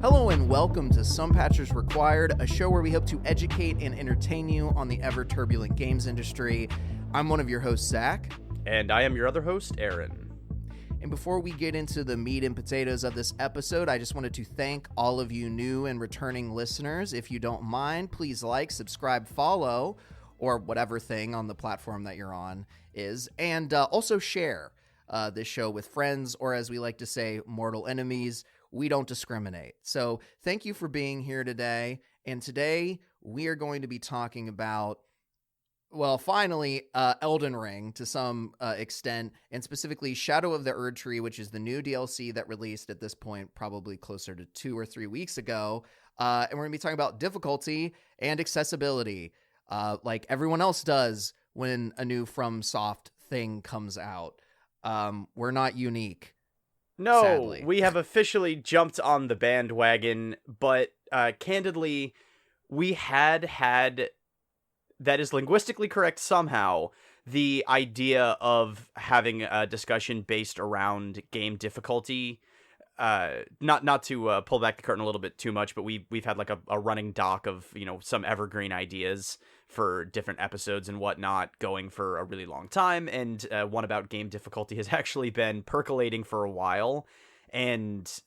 Hello and welcome to Some Patchers Required, a show where we hope to educate and entertain you on the ever-turbulent games industry. I'm one of your hosts, Zach. And I am your other host, Aaron. And before we get into the meat and potatoes of this episode, I just wanted to thank all of you new and returning listeners. If you don't mind, please like, subscribe, follow, or whatever thing on the platform that you're on is, and also share this show with friends, or as we like to say, mortal enemies. We don't discriminate. So thank you for being here today. And today we are going to be talking about, well, finally, Elden Ring to some extent, and specifically Shadow of the Erdtree, which is the new DLC that released at this point, probably closer to 2 or 3 weeks ago. And we're going to be talking about difficulty and accessibility, like everyone else does when a new FromSoft thing comes out. We're not unique. No, sadly. We have officially jumped on the bandwagon, but candidly, we had that is linguistically correct somehow, the idea of having a discussion based around game difficulty. Not to pull back the curtain a little bit too much, but we've had like a running doc of, some evergreen ideas for different episodes and whatnot going for a really long time, and one about game difficulty has actually been percolating for a while, and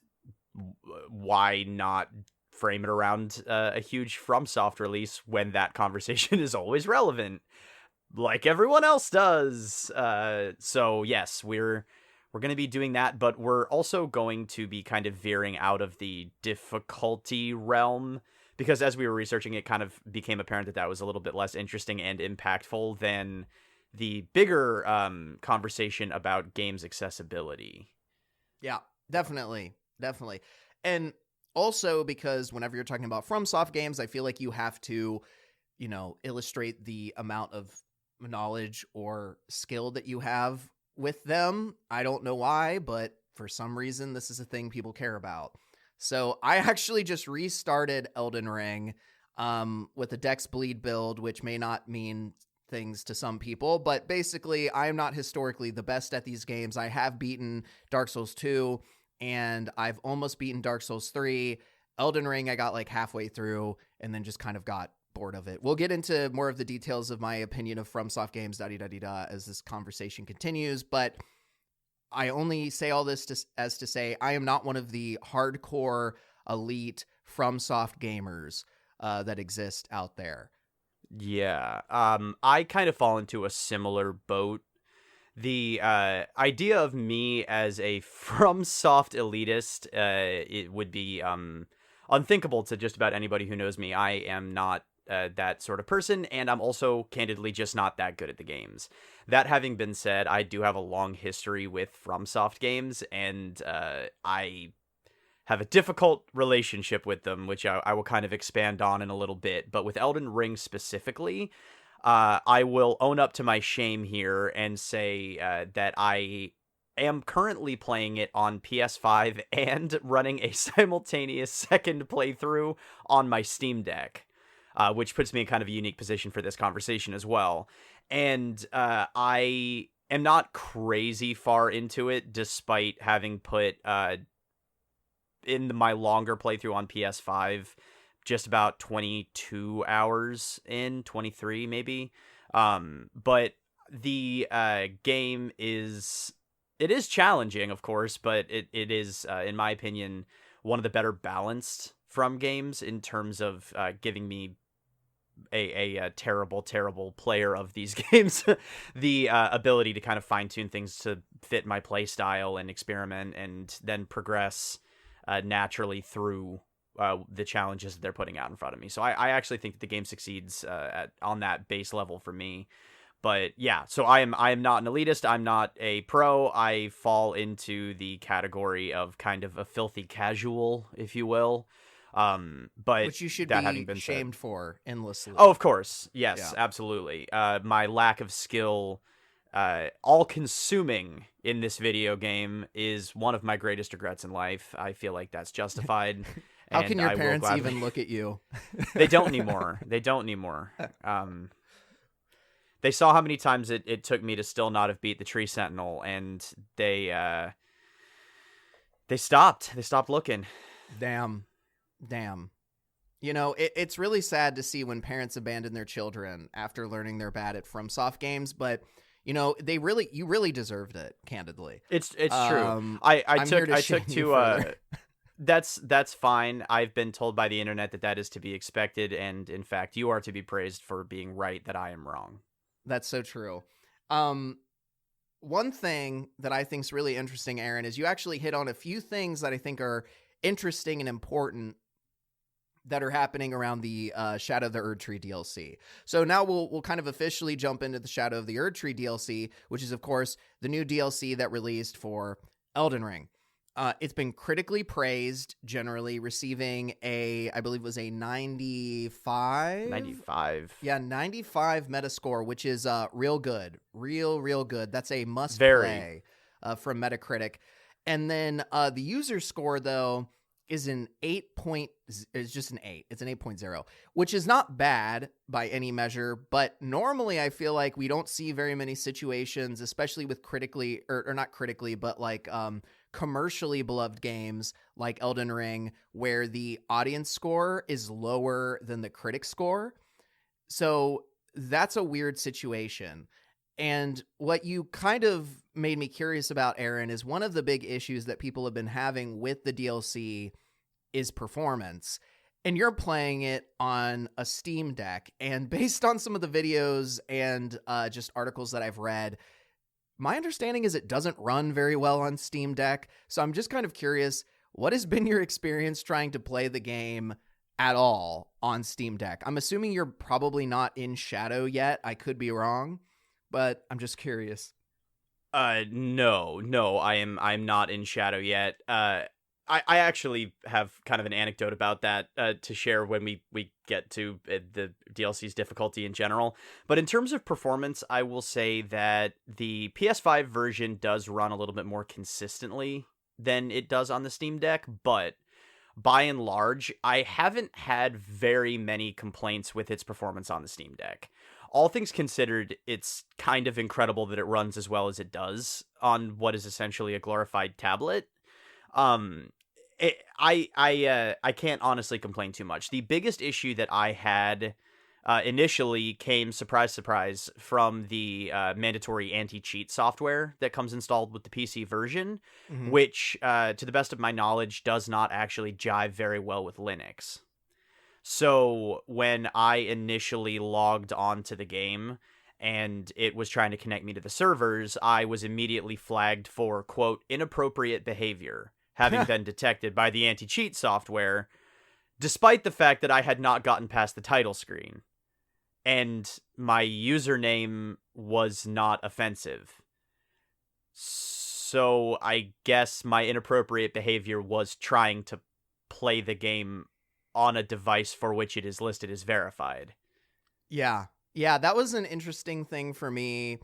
why not frame it around a huge FromSoft release when that conversation is always relevant, like everyone else does. So yes, we're going to be doing that, but we're also going to be kind of veering out of the difficulty realm, because as we were researching, it kind of became apparent that was a little bit less interesting and impactful than the bigger conversation about games accessibility. Yeah, definitely. And also because whenever you're talking about FromSoft games, I feel like you have to, illustrate the amount of knowledge or skill that you have with them. I don't know why, but for some reason, this is a thing people care about. So I actually just restarted Elden Ring with a Dex Bleed build, which may not mean things to some people, but basically I am not historically the best at these games. I have beaten Dark Souls 2 and I've almost beaten Dark Souls 3. Elden Ring I got like halfway through and then just kind of got bored of it. We'll get into more of the details of my opinion of FromSoft games as this conversation continues, but I only say all this as to say I am not one of the hardcore elite FromSoft gamers that exist out there. Yeah, I kind of fall into a similar boat. The idea of me as a FromSoft elitist, it would be unthinkable to just about anybody who knows me. I am not that sort of person, and I'm also candidly just not that good at the games. That having been said, I do have a long history with FromSoft games, and I have a difficult relationship with them, which I will kind of expand on in a little bit. But with Elden Ring specifically, I will own up to my shame here and say that I am currently playing it on PS5 and running a simultaneous second playthrough on my Steam Deck, which puts me in kind of a unique position for this conversation as well. And I am not crazy far into it, despite having put in my longer playthrough on PS5 just about 22 hours in, 23 maybe. But the game is challenging, of course, but it is, in my opinion, one of the better balanced from games in terms of giving me a terrible player of these games the ability to kind of fine-tune things to fit my play style and experiment and then progress naturally through the challenges that they're putting out in front of me. So I actually think that the game succeeds on that base level for me. But yeah, so I am not an elitist. I'm not a pro. I fall into the category of kind of a filthy casual, if you will. But Which you should that having be been said, shamed for endlessly. oh, of course, Yeah. yes, absolutely. My lack of skill, all consuming in this video game, is one of my greatest regrets in life. I feel like that's justified, How can and your I will parents gladly. even look at you? They don't anymore. They don't anymore. They saw how many times it took me to still not have beat the Tree Sentinel, and they stopped. They stopped looking. Damn. You know, it's really sad to see when parents abandon their children after learning they're bad at FromSoft games, but you know, you really deserved it, candidly. It's true. I I'm here to I shame took you to further. that's fine. I've been told by the internet that is to be expected, and in fact, you are to be praised for being right that I am wrong. That's so true. One thing that I think is really interesting, Aaron, is you actually hit on a few things that I think are interesting and important that are happening around the Shadow of the Erdtree DLC. So now we'll kind of officially jump into the Shadow of the Erdtree DLC, which is, of course, the new DLC that released for Elden Ring. It's been critically praised, generally receiving I believe it was a 95? 95. Yeah, 95 Metascore, which is real good. Real good. That's a must Very. play from Metacritic. And then the user score, though, is an 8. It's just an 8. It's an 8.0, which is not bad by any measure. But normally I feel like we don't see very many situations, especially with critically, or not critically, but like commercially beloved games like Elden Ring, where the audience score is lower than the critic score. So that's a weird situation. And what you kind of made me curious about, Aaron, is one of the big issues that people have been having with the DLC is performance. And you're playing it on a Steam Deck. And based on some of the videos and just articles that I've read, my understanding is it doesn't run very well on Steam Deck. So I'm just kind of curious, what has been your experience trying to play the game at all on Steam Deck? I'm assuming you're probably not in Shadow yet. I could be wrong, but I'm just curious. No, I'm not in Shadow yet. I actually have kind of an anecdote about that to share when we get to the DLC's difficulty in general. But in terms of performance, I will say that the PS5 version does run a little bit more consistently than it does on the Steam Deck, but by and large, I haven't had very many complaints with its performance on the Steam Deck. All things considered, it's kind of incredible that it runs as well as it does on what is essentially a glorified tablet. I can't honestly complain too much. The biggest issue that I had initially came, surprise, surprise, from the mandatory anti-cheat software that comes installed with the PC version, which, to the best of my knowledge, does not actually jive very well with Linux. So when I initially logged onto the game and it was trying to connect me to the servers, I was immediately flagged for, quote, inappropriate behavior, having been detected by the anti-cheat software, despite the fact that I had not gotten past the title screen. And my username was not offensive. So I guess my inappropriate behavior was trying to play the game on a device for which it is listed as verified. Yeah, that was an interesting thing for me,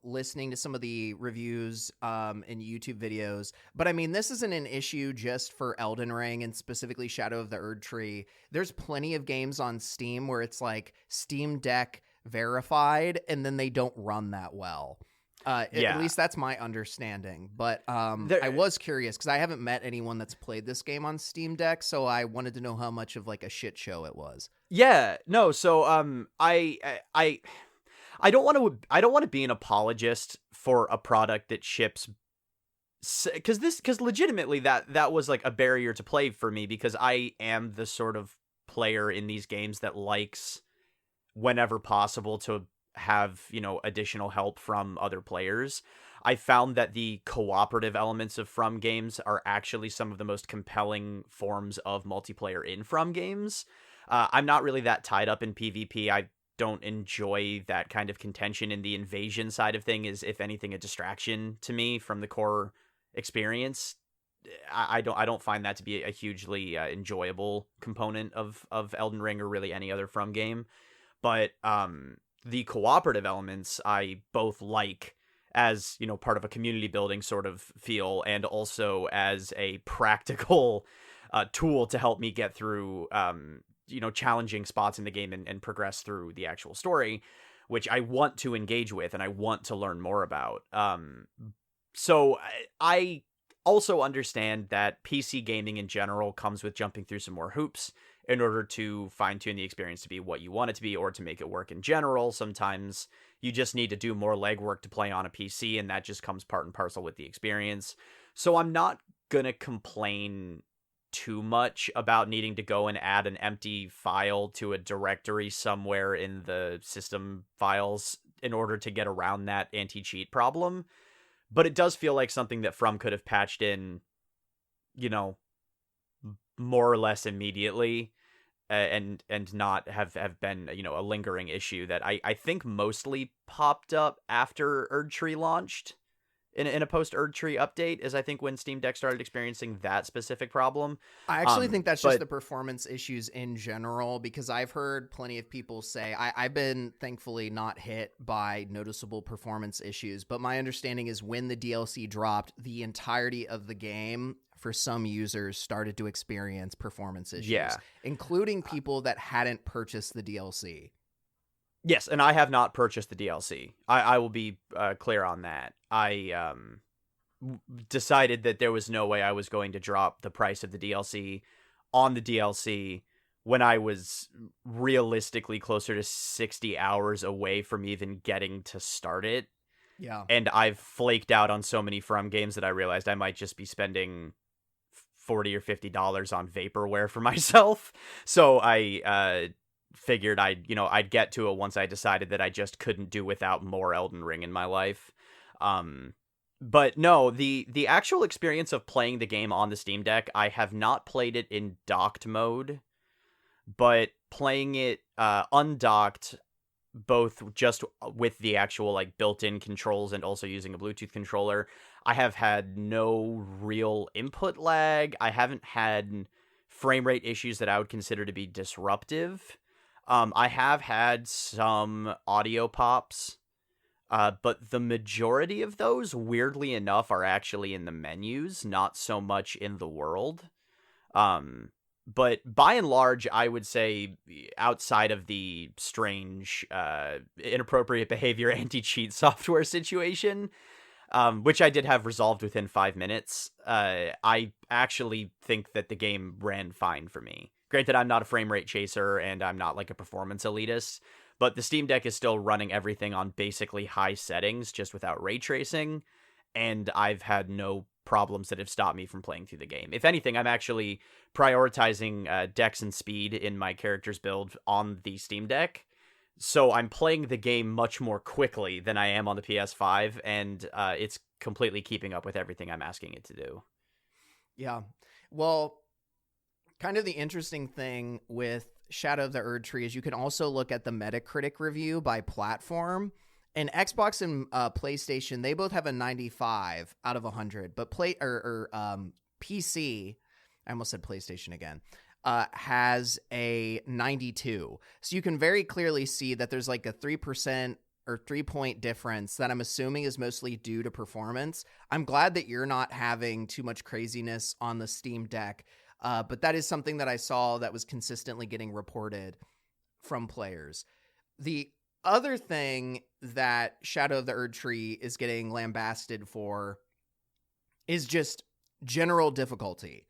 listening to some of the reviews and YouTube videos. But I mean, this isn't an issue just for Elden Ring and specifically Shadow of the Erdtree. There's plenty of games on Steam where it's like Steam Deck verified and then they don't run that well. At least that's my understanding. But I was curious because I haven't met anyone that's played this game on Steam Deck, so I wanted to know how much of like a shit show it was. Yeah, no. So I don't want to be an apologist for a product that ships, because legitimately that was like a barrier to play for me, because I am the sort of player in these games that likes, whenever possible, to have, additional help from other players. I found that the cooperative elements of From games are actually some of the most compelling forms of multiplayer in From games. I'm not really that tied up in PvP. I don't enjoy that kind of contention, and the invasion side of thing is, if anything, a distraction to me from the core experience. I don't find that to be a hugely enjoyable component of Elden Ring or really any other From game. But the cooperative elements I both like as, you know, part of a community building sort of feel, and also as a practical tool to help me get through you know, challenging spots in the game and progress through the actual story, which I want to engage with and I want to learn more about. So I also understand that PC gaming in general comes with jumping through some more hoops in order to fine-tune the experience to be what you want it to be, or to make it work in general. Sometimes you just need to do more legwork to play on a PC, and that just comes part and parcel with the experience. So I'm not gonna complain too much about needing to go and add an empty file to a directory somewhere in the system files in order to get around that anti-cheat problem. But it does feel like something that From could have patched in, you know, more or less immediately, and not have been, you know, a lingering issue that I think mostly popped up after Erdtree launched in a post Erdtree update, is I think when Steam Deck started experiencing that specific problem. I actually think that's just the performance issues in general, because I've heard plenty of people say, I've been thankfully not hit by noticeable performance issues, but my understanding is when the DLC dropped, the entirety of the game for some users started to experience performance issues, including people that hadn't purchased the DLC. Yes, and I have not purchased the DLC. I will be clear on that. I decided that there was no way I was going to drop the price of the DLC on the DLC when I was realistically closer to 60 hours away from even getting to start it. Yeah. And I've flaked out on so many From games that I realized I might just be spending $40 or $50 on vaporware for myself. So I figured I'd get to it once I decided that I just couldn't do without more Elden Ring in my life. But no, the actual experience of playing the game on the Steam Deck, I have not played it in docked mode, but playing it undocked, both just with the actual like built-in controls and also using a Bluetooth controller, I have had no real input lag. I haven't had frame rate issues that I would consider to be disruptive. I have had some audio pops, but the majority of those, weirdly enough, are actually in the menus, not so much in the world. But by and large, I would say, outside of the strange, inappropriate behavior anti-cheat software situation, which I did have resolved within 5 minutes, I actually think that the game ran fine for me. Granted, I'm not a frame rate chaser, and I'm not like a performance elitist, but the Steam Deck is still running everything on basically high settings, just without ray tracing, and I've had no problems that have stopped me from playing through the game. If anything, I'm actually prioritizing dex and speed in my character's build on the Steam Deck, so I'm playing the game much more quickly than I am on the PS5, and it's completely keeping up with everything I'm asking it to do. Yeah. Well, kind of the interesting thing with Shadow of the Erdtree is you can also look at the Metacritic review by platform. And Xbox and PlayStation, they both have a 95 out of 100, but PC, I almost said PlayStation again, has a 92. So you can very clearly see that there's like a 3% or 3-point difference that I'm assuming is mostly due to performance. I'm glad that you're not having too much craziness on the Steam Deck, but that is something that I saw that was consistently getting reported from players. The other thing that Shadow of the Erdtree is getting lambasted for is just general difficulty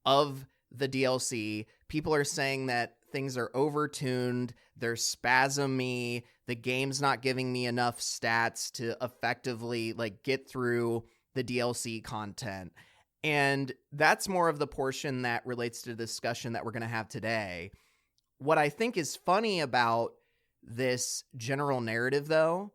of the DLC. People are saying that things are overtuned, they're spasmy, the game's not giving me enough stats to effectively like get through the DLC content. And that's more of the portion that relates to the discussion that we're going to have today. What I think is funny about this general narrative, though,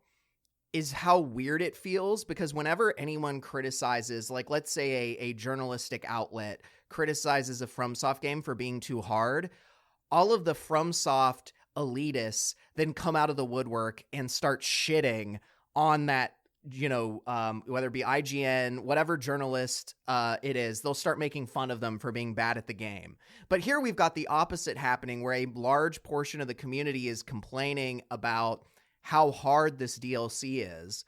is how weird it feels, because whenever anyone criticizes, like let's say a journalistic outlet criticizes a FromSoft game for being too hard, all of the FromSoft elitists then come out of the woodwork and start shitting on that, whether it be IGN, whatever journalist it is, they'll start making fun of them for being bad at the game. But here we've got the opposite happening, where a large portion of the community is complaining about how hard this DLC is.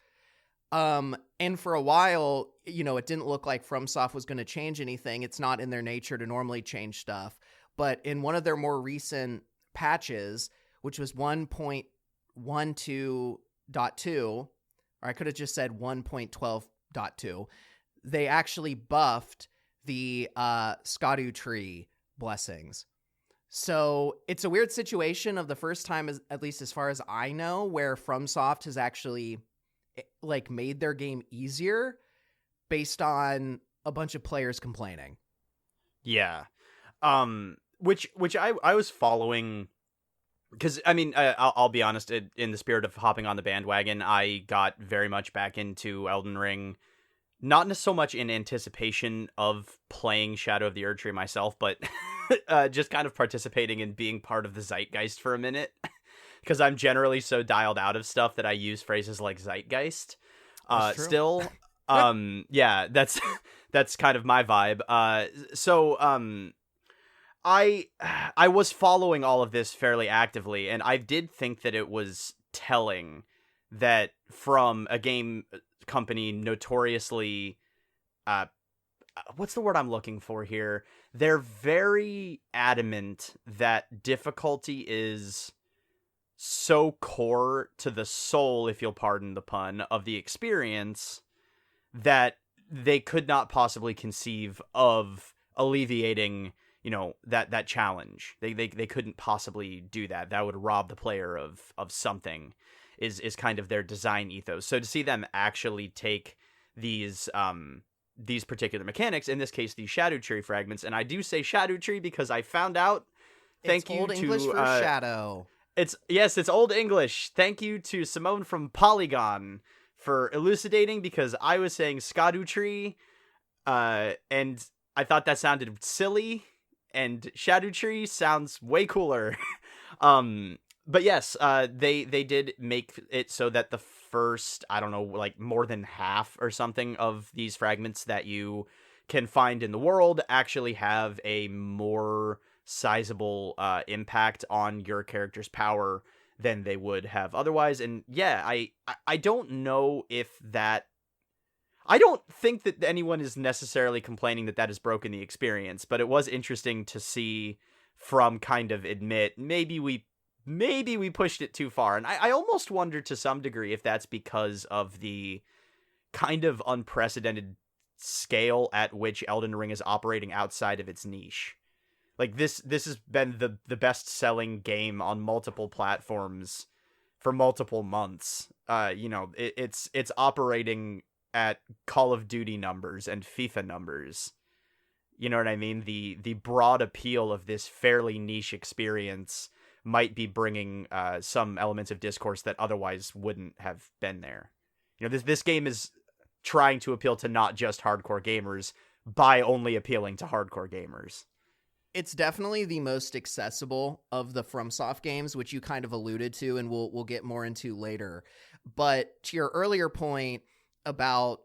And for a while, it didn't look like FromSoft was going to change anything. It's not in their nature to normally change stuff. But in one of their more recent patches, which was 1.12.2, or I could have just said 1.12.2, they actually buffed the Erdtree blessings. So it's a weird situation of the first time, at least as far as I know, where FromSoft has actually made their game easier based on a bunch of players complaining. Yeah. Which I was following, because I'll be honest, in the spirit of hopping on the bandwagon, I got very much back into Elden Ring, not so much in anticipation of playing Shadow of the Erdtree myself, but just kind of participating in being part of the zeitgeist for a minute. Because I'm generally so dialed out of stuff that I use phrases like zeitgeist. Still, yeah, that's kind of my vibe. I was following all of this fairly actively, and I did think that it was telling that from a game company notoriously, what's the word I'm looking for here? They're very adamant that difficulty is so core to the soul, if you'll pardon the pun, of the experience, that they could not possibly conceive of alleviating, that challenge. They couldn't possibly do that. That would rob the player of something, is kind of their design ethos. So to see them actually take these particular mechanics, in this case the Erdtree fragments, and I do say Erdtree because I found out, it's Old English for shadow. It's Old English. Thank you to Simone from Polygon for elucidating, because I was saying Erdtree, and I thought that sounded silly, and Erdtree sounds way cooler. But yes, they did make it so that the first, I don't know, more than half or something of these fragments that you can find in the world actually have a more sizable impact on your character's power than they would have otherwise. And yeah, I don't know if that, I don't think that anyone is necessarily complaining that has broken the experience, but it was interesting to see From kind of admit maybe we pushed it too far. And I almost wonder to some degree if that's because of the kind of unprecedented scale at which Elden Ring is operating outside of its niche. This has been the best-selling game on multiple platforms for multiple months. It's operating at Call of Duty numbers and FIFA numbers. You know what I mean? The broad appeal of this fairly niche experience might be bringing some elements of discourse that otherwise wouldn't have been there. This game is trying to appeal to not just hardcore gamers by only appealing to hardcore gamers. It's definitely the most accessible of the FromSoft games, which you kind of alluded to, and we'll get more into later. But to your earlier point about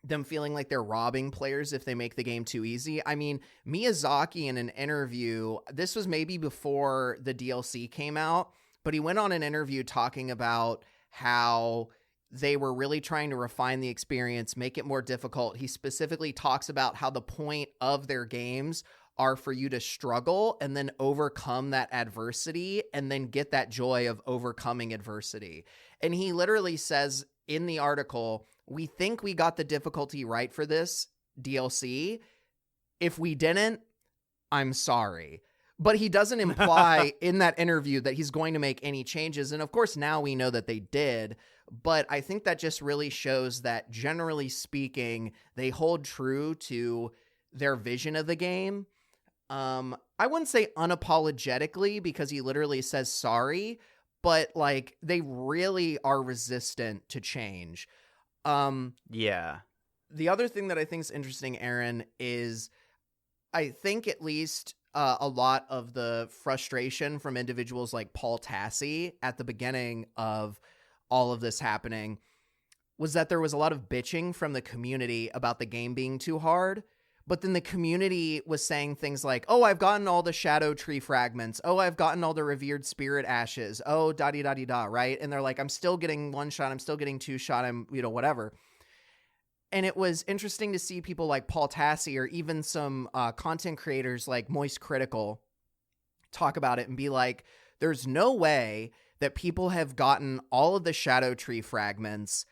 them feeling like they're robbing players if they make the game too easy, I mean, Miyazaki in an interview, this was maybe before the DLC came out, but he went on an interview talking about how they were really trying to refine the experience, make it more difficult. He specifically talks about how the point of their games are for you to struggle and then overcome that adversity and then get that joy of overcoming adversity. And he literally says in the article, we think we got the difficulty right for this DLC. If we didn't, I'm sorry. But he doesn't imply in that interview that he's going to make any changes. And of course, now we know that they did. But I think that just really shows that, generally speaking, they hold true to their vision of the game. I wouldn't say unapologetically, because he literally says sorry, but they really are resistant to change. Yeah. The other thing that I think is interesting, Aaron, is I think at least a lot of the frustration from individuals like Paul Tassi at the beginning of all of this happening was that there was a lot of bitching from the community about the game being too hard. But then the community was saying things like, oh, I've gotten all the shadow tree fragments. Oh, I've gotten all the revered spirit ashes. Oh, da-di-da-di-da, right? And they're like, I'm still getting one shot. I'm still getting two shot. I'm, whatever. And it was interesting to see people like Paul Tassi or even some content creators like Moist Critical talk about it and be like, there's no way that people have gotten all of the shadow tree fragments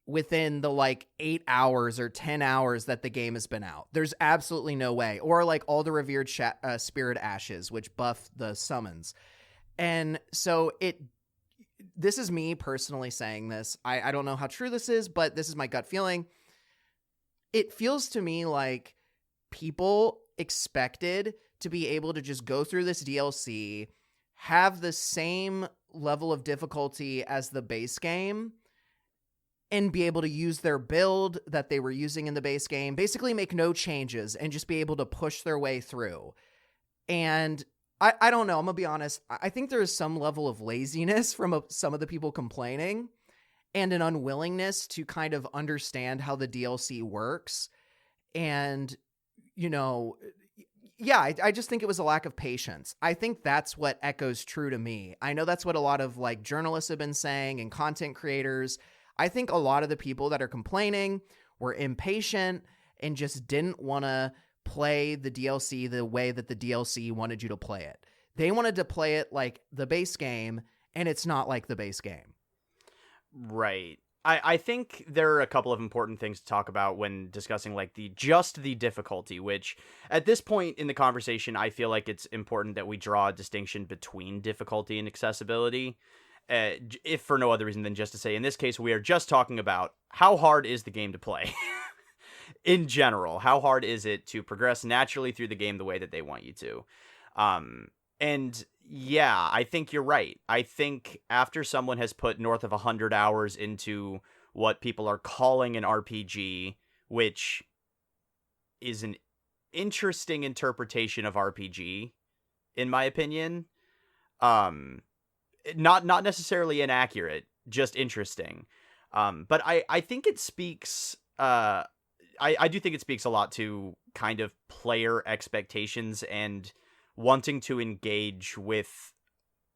within the 8 hours or 10 hours that the game has been out. There's absolutely no way. Or all the revered spirit ashes, which buff the summons. And so this is me personally saying this. I don't know how true this is, but this is my gut feeling. It feels to me like people expected to be able to just go through this DLC, have the same level of difficulty as the base game, and be able to use their build that they were using in the base game, basically make no changes and just be able to push their way through. And I don't know, I'm going to be honest. I think there is some level of laziness from some of the people complaining and an unwillingness to kind of understand how the DLC works. And, yeah, I just think it was a lack of patience. I think that's what echoes true to me. I know that's what a lot of journalists have been saying and content creators. I think a lot of the people that are complaining were impatient and just didn't want to play the DLC the way that the DLC wanted you to play it. They wanted to play it like the base game, and it's not like the base game. Right. I think there are a couple of important things to talk about when discussing the difficulty, which at this point in the conversation, I feel like it's important that we draw a distinction between difficulty and accessibility. If for no other reason than just to say, in this case, we are just talking about how hard is the game to play. In general, how hard is it to progress naturally through the game the way that they want you to? And yeah, I think you're right. I think after someone has put north of 100 hours into what people are calling an RPG, which is an interesting interpretation of RPG, in my opinion, not necessarily inaccurate, just interesting. But I think it speaks, I do think it speaks a lot to kind of player expectations and wanting to engage with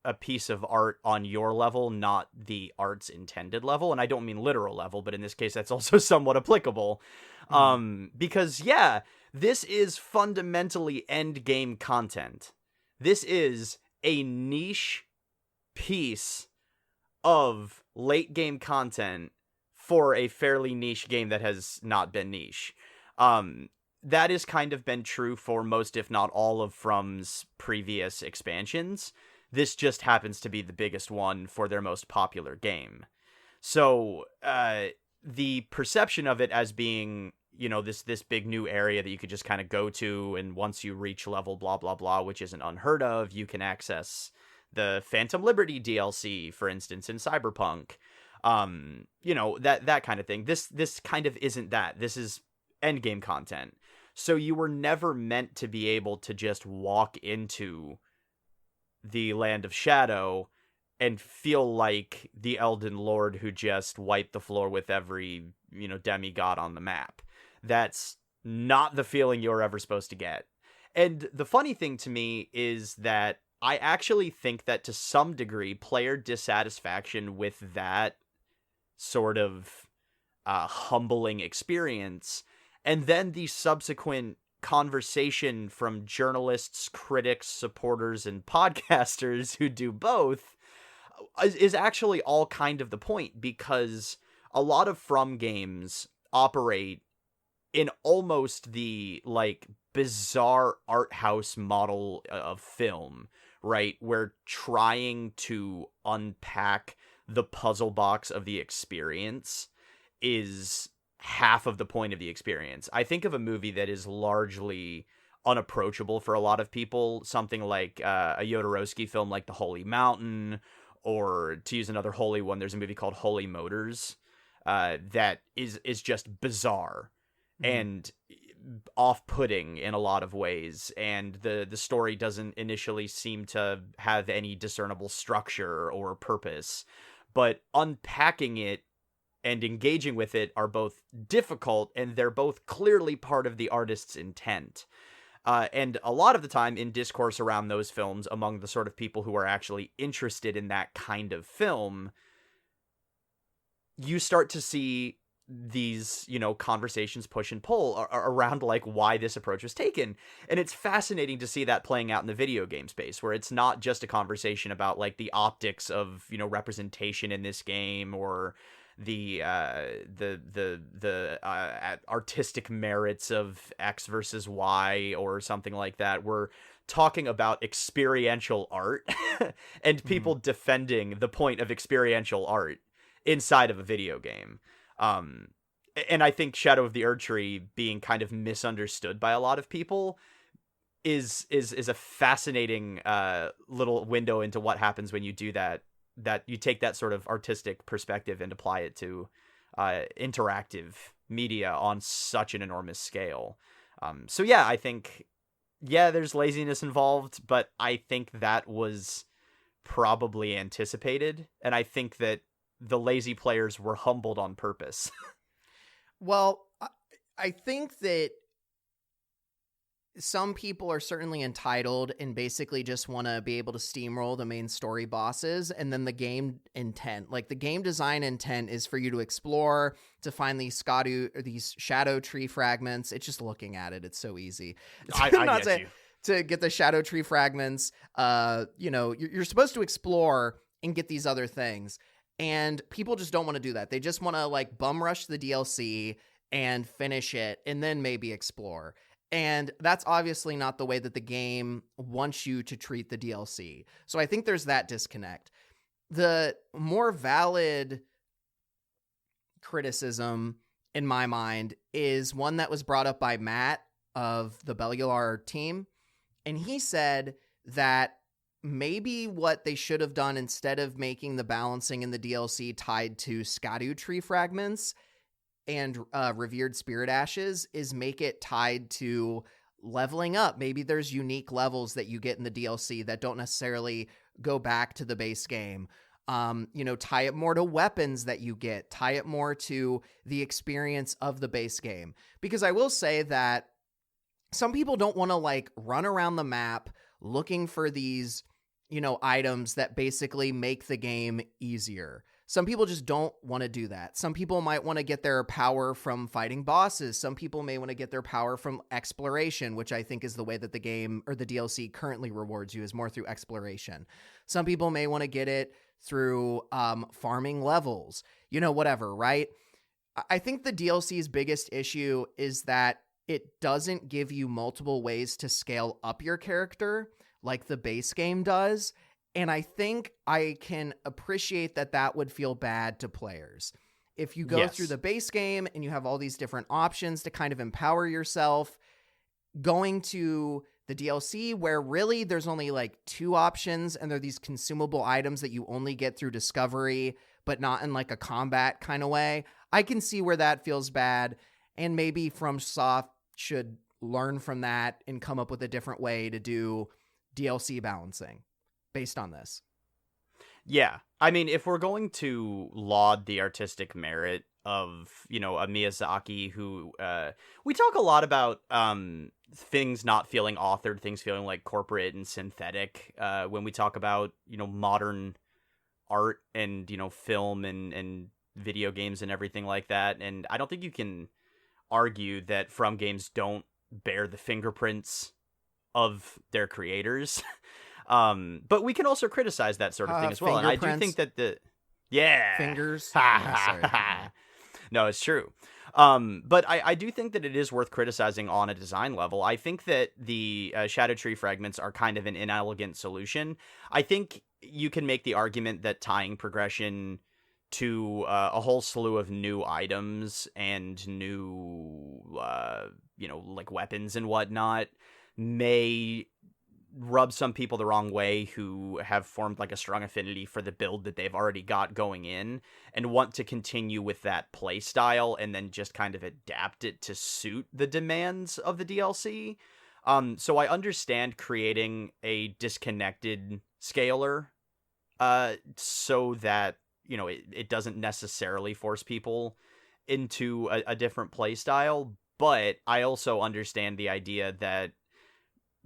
a piece of art on your level, not the art's intended level. And I don't mean literal level, but in this case, that's also somewhat applicable. Because yeah, this is fundamentally end game content. This is a niche piece of late game content for a fairly niche game that has not been niche. That has kind of been true for most, if not all, of From's previous expansions. This just happens to be the biggest one for their most popular game. So the perception of it as being, this big new area that you could just kind of go to, and once you reach level blah blah blah, which isn't unheard of, you can access the Phantom Liberty DLC, for instance, in Cyberpunk. That kind of thing. This kind of isn't that. This is endgame content. So you were never meant to be able to just walk into the Land of Shadow and feel like the Elden Lord who just wiped the floor with every, demigod on the map. That's not the feeling you're ever supposed to get. And the funny thing to me is that I actually think that to some degree, player dissatisfaction with that sort of humbling experience, and then the subsequent conversation from journalists, critics, supporters, and podcasters who do both is actually all kind of the point, because a lot of From games operate in almost the bizarre art house model of film, right? Where trying to unpack the puzzle box of the experience is half of the point of the experience. I think of a movie that is largely unapproachable for a lot of people, something like a Jodorowsky film like The Holy Mountain, or to use another holy one, there's a movie called Holy Motors that is just bizarre. And off-putting in a lot of ways, and the story doesn't initially seem to have any discernible structure or purpose. But unpacking it and engaging with it are both difficult, and they're both clearly part of the artist's intent. And a lot of the time in discourse around those films, among the sort of people who are actually interested in that kind of film, you start to see these, conversations push and pull around like why this approach was taken. And it's fascinating to see that playing out in the video game space, where it's not just a conversation about like the optics of, representation in this game, or the artistic merits of X versus Y or something like that. We're talking about experiential art and people defending the point of experiential art inside of a video game. And I think Shadow of the Erdtree being kind of misunderstood by a lot of people is a fascinating little window into what happens when you do that you take that sort of artistic perspective and apply it to interactive media on such an enormous scale. So yeah, I think, there's laziness involved, but I think that was probably anticipated, and I think that the lazy players were humbled on purpose. Well, I think that some people are certainly entitled and basically just want to be able to steamroll the main story bosses, and then the game intent, like the game design intent, is for you to explore, to find these shadow tree fragments. It's just looking at it, it's so easy. I get you. To get the shadow tree fragments, you're supposed to explore and get these other things, and people just don't want to do that. They just want to like bum rush the DLC and finish it and then maybe explore. And that's obviously not the way that the game wants you to treat the DLC. So I think there's that disconnect. The more valid criticism, in my mind, is one that was brought up by Matt of the Bellular team. And he said that maybe what they should have done, instead of making the balancing in the DLC tied to Skadu tree fragments and revered spirit ashes, is make it tied to leveling up. Maybe there's unique levels that you get in the DLC that don't necessarily go back to the base game. Tie it more to weapons that you get, tie it more to the experience of the base game. Because I will say that some people don't want to like run around the map looking for these, items that basically make the game easier. Some people just don't want to do that. Some people might want to get their power from fighting bosses. Some people may want to get their power from exploration, which I think is the way that the game or the DLC currently rewards you, is more through exploration. Some people may want to get it through farming levels, whatever, right? I think the DLC's biggest issue is that it doesn't give you multiple ways to scale up your character like the base game does. And I think I can appreciate that would feel bad to players. If you go through the base game and you have all these different options to kind of empower yourself, going to the DLC where really there's only like 2 options and they're these consumable items that you only get through discovery, but not in like a combat kind of way, I can see where that feels bad. And maybe FromSoft should learn from that and come up with a different way to do DLC balancing based on this. Yeah. I mean, if we're going to laud the artistic merit of, a Miyazaki who, we talk a lot about things not feeling authored, things feeling like corporate and synthetic when we talk about, modern art and, film and video games and everything like that. And I don't think you can argue that From Games don't bear the fingerprints of their creators. But we can also criticize that sort of thing as well. And I do think that fingers. Sorry. No, it's true. But I do think that it is worth criticizing on a design level. I think that the Shadow Tree fragments are kind of an inelegant solution. I think you can make the argument that tying progression to a whole slew of new items and new, like weapons and whatnot may rub some people the wrong way who have formed like a strong affinity for the build that they've already got going in and want to continue with that play style and then just kind of adapt it to suit the demands of the DLC. So I understand creating a disconnected scaler so that, you know, it doesn't necessarily force people into a different play style, but I also understand the idea that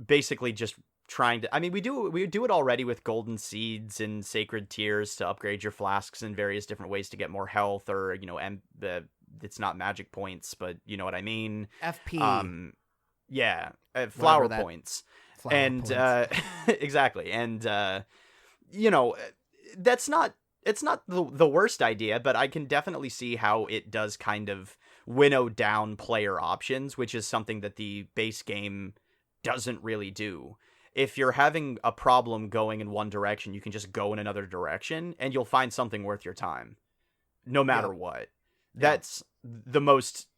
basically just trying to, I mean, we do it already with golden seeds and sacred tears to upgrade your flasks in various different ways to get more health, or, you know, it's not magic points, but you know what I mean. FP. Yeah, flower points. Points. Exactly. And you know, it's not the worst idea, but I can definitely see how it does kind of winnow down player options, which is something that the base game doesn't really do. If you're having a problem going in one direction, you can just go in another direction and you'll find something worth your time, no matter what. That's the most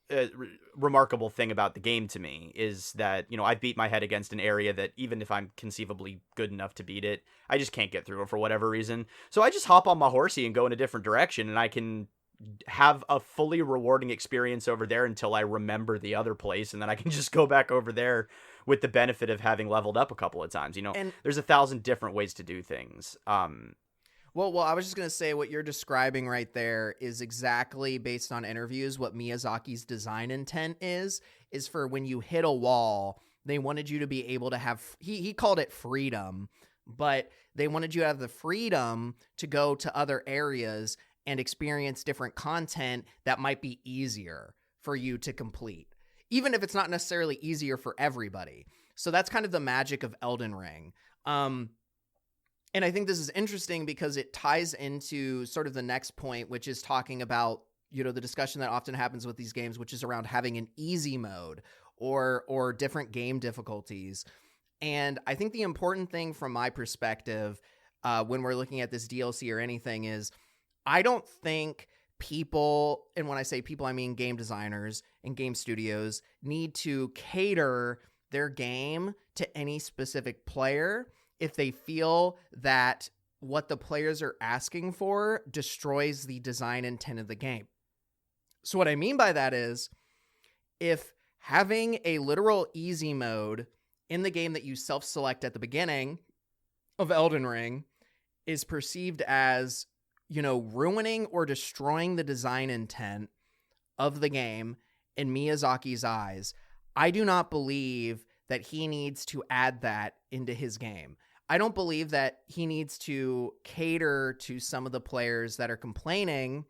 remarkable thing about the game to me, is that, you know, I've beat my head against an area that even if I'm conceivably good enough to beat it, I just can't get through it for whatever reason. So I just hop on my horsey and go in a different direction, and I can have a fully rewarding experience over there until I remember the other place, and then I can just go back over there with the benefit of having leveled up a couple of times. You know, and there's 1,000 different ways to do things. Well, I was just going to say what you're describing right there is exactly based on interviews. What Miyazaki's design intent is for when you hit a wall, they wanted you to be able to have, he called it freedom, but they wanted you to have the freedom to go to other areas and experience different content that might be easier for you to complete, even if it's not necessarily easier for everybody. So that's kind of the magic of Elden Ring. And I think this is interesting because it ties into sort of the next point, which is talking about, you know, the discussion that often happens with these games, which is around having an easy mode or different game difficulties. And I think the important thing from my perspective, when we're looking at this DLC or anything, is I don't think people, and when I say people, I mean game designers and game studios, need to cater their game to any specific player if they feel that what the players are asking for destroys the design intent of the game. So what I mean by that is, if having a literal easy mode in the game that you self-select at the beginning of Elden Ring is perceived as, you know, ruining or destroying the design intent of the game in Miyazaki's eyes, I do not believe that he needs to add that into his game. I don't believe that he needs to cater to some of the players that are complaining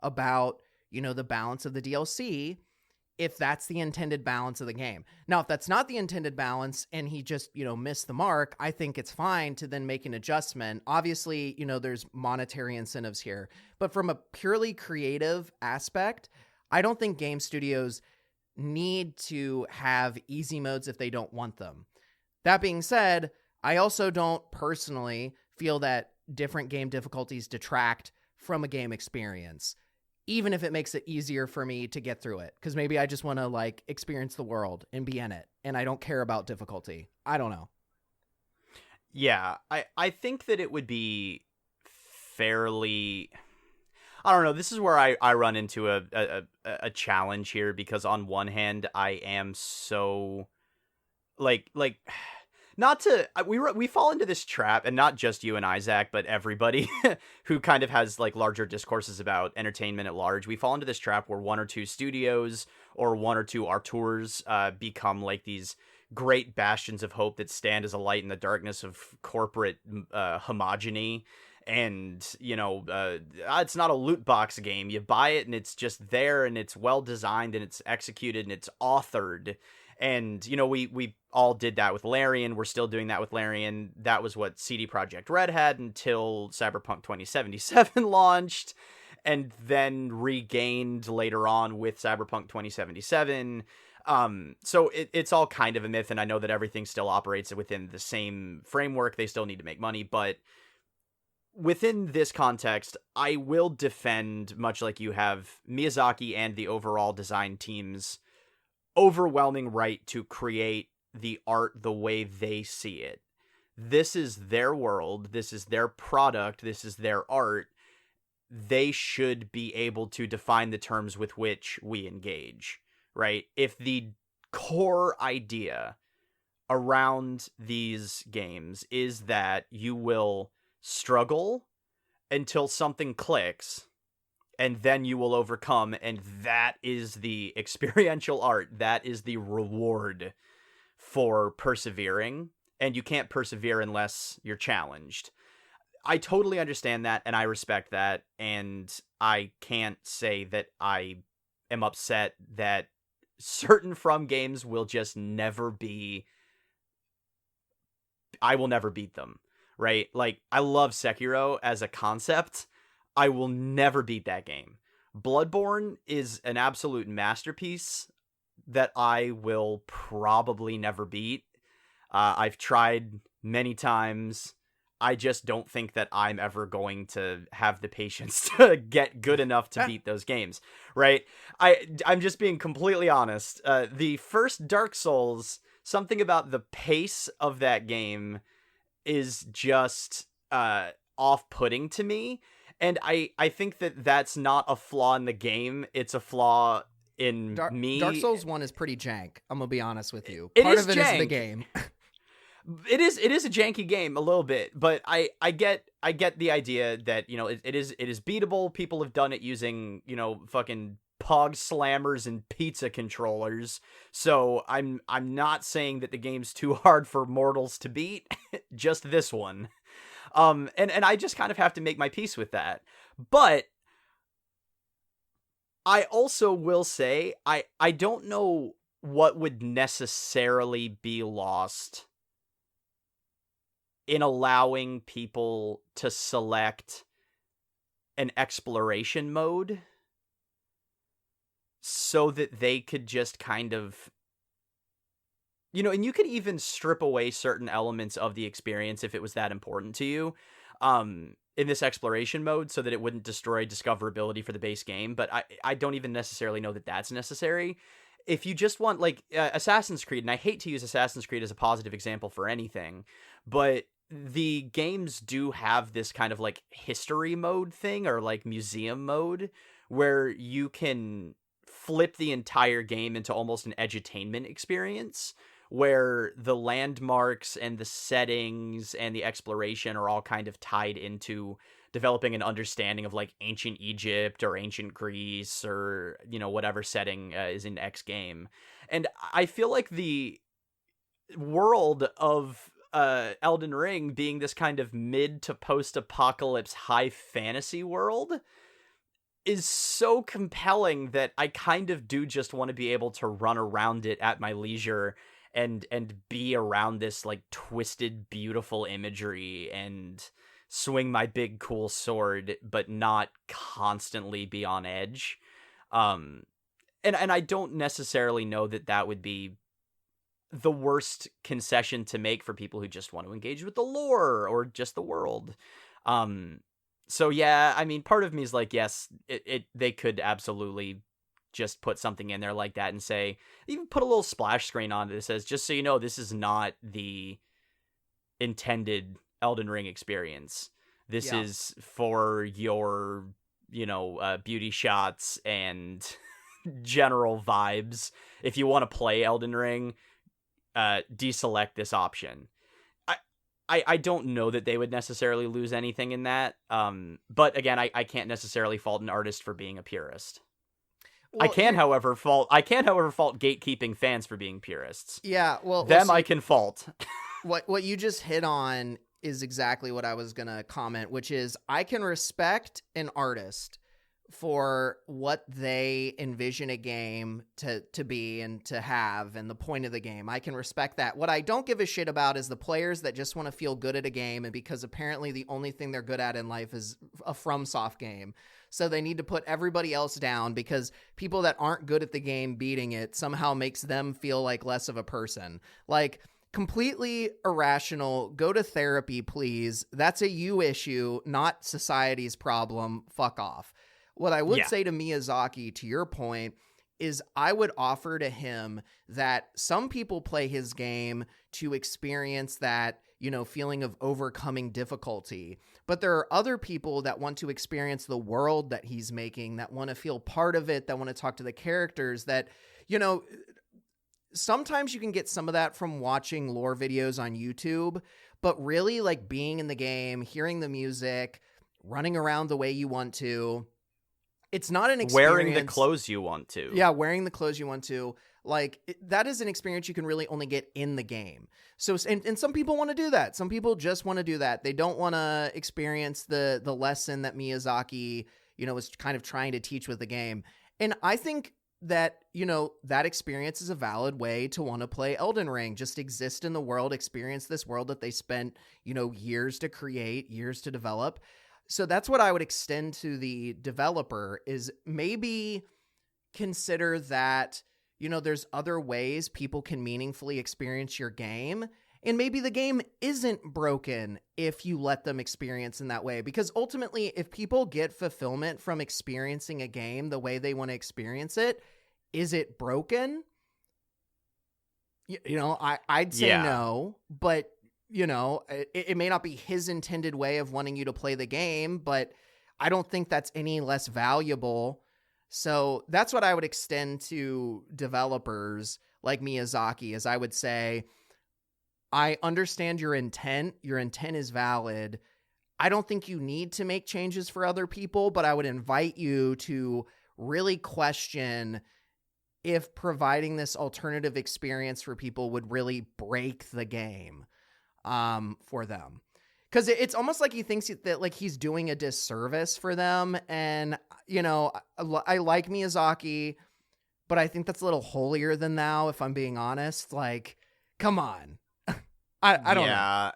about, you know, the balance of the DLC, if that's the intended balance of the game. Now, if that's not the intended balance and he just, you know, missed the mark, I think it's fine to then make an adjustment. Obviously, you know, there's monetary incentives here, but from a purely creative aspect, I don't think game studios need to have easy modes if they don't want them. That being said, I also don't personally feel that different game difficulties detract from a game experience, even if it makes it easier for me to get through it. Because maybe I just want to like experience the world and be in it, and I don't care about difficulty. I don't know. Yeah, I think that it would be fairly, I don't know. This is where I run into a challenge here, because on one hand, I am so like not to, we fall into this trap, and not just you and Isaac, but everybody who kind of has like larger discourses about entertainment at large. We fall into this trap where one or two studios or one or two auteurs become like these great bastions of hope that stand as a light in the darkness of corporate homogeny. And, you know, it's not a loot box game. You buy it and it's just there, and it's well designed, and it's executed, and it's authored. And, you know, we all did that with Larian. We're still doing that with Larian. That was what CD Projekt Red had until Cyberpunk 2077 launched, and then regained later on with Cyberpunk 2077. So it's all kind of a myth, and I know that everything still operates within the same framework. They still need to make money, but within this context, I will defend, much like you have, Miyazaki and the overall design team's overwhelming right to create the art the way they see it. this is their world, this is their product, this is their art. They should be able to define the terms with which we engage, right? If the core idea around these games is that you will struggle until something clicks, and then you will overcome, and that is the experiential art, that is the reward for persevering, and you can't persevere unless you're challenged. I totally understand that, and I respect that, and I can't say that I am upset that certain From games will just never be... I will never beat them, right? Like, I love Sekiro as a concept. I will never beat that game. Bloodborne is an absolute masterpiece that I will probably never beat. I've tried many times. I just don't think that I'm ever going to have the patience to get good enough to beat those games, right? I'm just being completely honest. The first Dark Souls, something about the pace of that game is just off-putting to me. And I think that that's not a flaw in the game. It's a flaw in me. Dark Souls 1 is pretty jank. I'm going to be honest with you. Part of it is the game. It is a janky game a little bit, but I get the idea that, you know, it is beatable. People have done it using, you know, fucking pog slammers and pizza controllers. So I'm not saying that the game's too hard for mortals to beat, just this one. And I just kind of have to make my peace with that. But I also will say I don't know what would necessarily be lost in allowing people to select an exploration mode so that they could just kind of, you know, and you could even strip away certain elements of the experience if it was that important to you, in this exploration mode, so that it wouldn't destroy discoverability for the base game. But I don't even necessarily know that that's necessary. If you just want, like, Assassin's Creed, and I hate to use Assassin's Creed as a positive example for anything, but the games do have this kind of, like, history mode thing, or, like, museum mode, where you can flip the entire game into almost an edutainment experience, where the landmarks and the settings and the exploration are all kind of tied into developing an understanding of, like, ancient Egypt or ancient Greece, or, you know, whatever setting is in X game. And I feel like the world of Elden Ring being this kind of mid to post-apocalypse high fantasy world is so compelling that I kind of do just want to be able to run around it at my leisure and be around this, like, twisted, beautiful imagery and swing my big cool sword, but not constantly be on edge. And I don't necessarily know that that would be the worst concession to make for people who just want to engage with the lore or just the world. So yeah, I mean, part of me is like, yes, they could absolutely just put something in there like that and say, even put a little splash screen on it that says, just so you know, this is not the intended Elden Ring experience. This is for your, you know, beauty shots and general vibes. If you want to play Elden Ring, deselect this option. I don't know that they would necessarily lose anything in that. But again, I can't necessarily fault an artist for being a purist. Well, I can, however, fault gatekeeping fans for being purists. Yeah, well, I can fault. What you just hit on is exactly what I was gonna comment, which is I can respect an artist for what they envision a game to be and to have, and the point of the game. I can respect that. What I don't give a shit about is the players that just want to feel good at a game, and because apparently the only thing they're good at in life is a FromSoft game, so they need to put everybody else down because people that aren't good at the game beating it somehow makes them feel like less of a person. Like, completely irrational. Go to therapy, please. That's a you issue, not society's problem. Fuck off. What I would say to Miyazaki, to your point, is I would offer to him that some people play his game to experience that, feeling of overcoming difficulty. But there are other people that want to experience the world that he's making, that want to feel part of it, that want to talk to the characters, that, sometimes you can get some of that from watching lore videos on YouTube, but really like being in the game, hearing the music, running around the way you want to. It's not an experience. Wearing the clothes you want to. Yeah, wearing the clothes you want to. Like, that is an experience you can really only get in the game. So, and some people want to do that. Some people just want to do that. They don't want to experience the lesson that Miyazaki, was kind of trying to teach with the game. And I think that, that experience is a valid way to want to play Elden Ring. Just exist in the world, experience this world that they spent, years to create, years to develop. So that's what I would extend to the developer, is maybe consider that, there's other ways people can meaningfully experience your game. And maybe the game isn't broken if you let them experience in that way. Because ultimately, if people get fulfillment from experiencing a game the way they want to experience it, is it broken? I'd say no, but it may not be his intended way of wanting you to play the game, but I don't think that's any less valuable. So that's what I would extend to developers like Miyazaki, is I would say, I understand your intent. Your intent is valid. I don't think you need to make changes for other people, but I would invite you to really question if providing this alternative experience for people would really break the game for them. Because it's almost like he thinks that like he's doing a disservice for them. And, I like Miyazaki, but I think that's a little holier than thou, if I'm being honest. Like, come on. I don't know.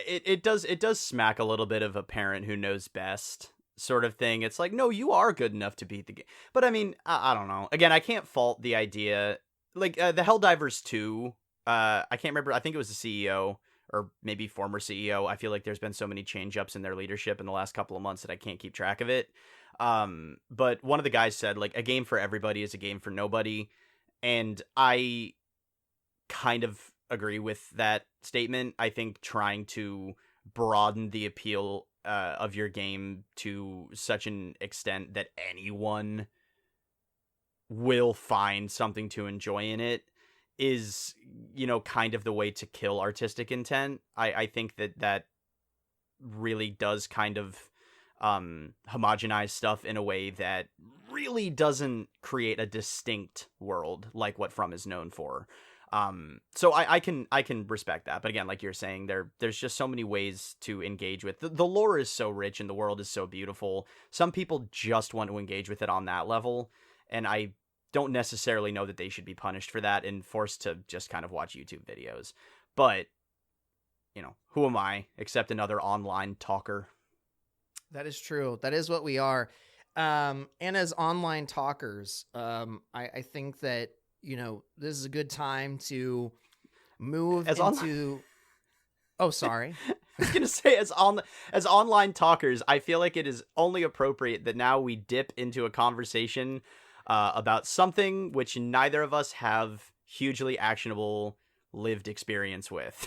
It does smack a little bit of a parent who knows best sort of thing. It's like, no, you are good enough to beat the game. But I mean, I don't know. Again, I can't fault the idea. Like the Helldivers 2, I can't remember. I think it was the CEO, or maybe former CEO. I feel like there's been so many change-ups in their leadership in the last couple of months that I can't keep track of it. But one of the guys said, like, a game for everybody is a game for nobody. And I kind of agree with that statement. I think trying to broaden the appeal of your game to such an extent that anyone will find something to enjoy in it is, kind of the way to kill artistic intent. I think that really does kind of homogenize stuff in a way that really doesn't create a distinct world like what From is known for. So I can respect that. But again, like you're saying, there's just so many ways to engage with. The lore is so rich and the world is so beautiful. Some people just want to engage with it on that level. And I don't necessarily know that they should be punished for that and forced to just kind of watch YouTube videos. But, who am I except another online talker? That is true. That is what we are. And as online talkers, I think that, this is a good time to move into... Oh, sorry. I was going to say, as online talkers, I feel like it is only appropriate that now we dip into a conversation about something which neither of us have hugely actionable lived experience with.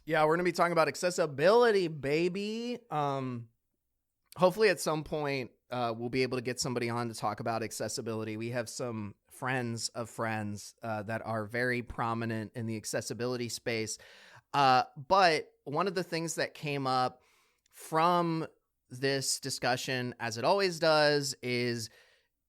Yeah, we're going to be talking about accessibility, baby. Hopefully at some point we'll be able to get somebody on to talk about accessibility. We have some friends of friends that are very prominent in the accessibility space. But one of the things that came up from this discussion, as it always does, is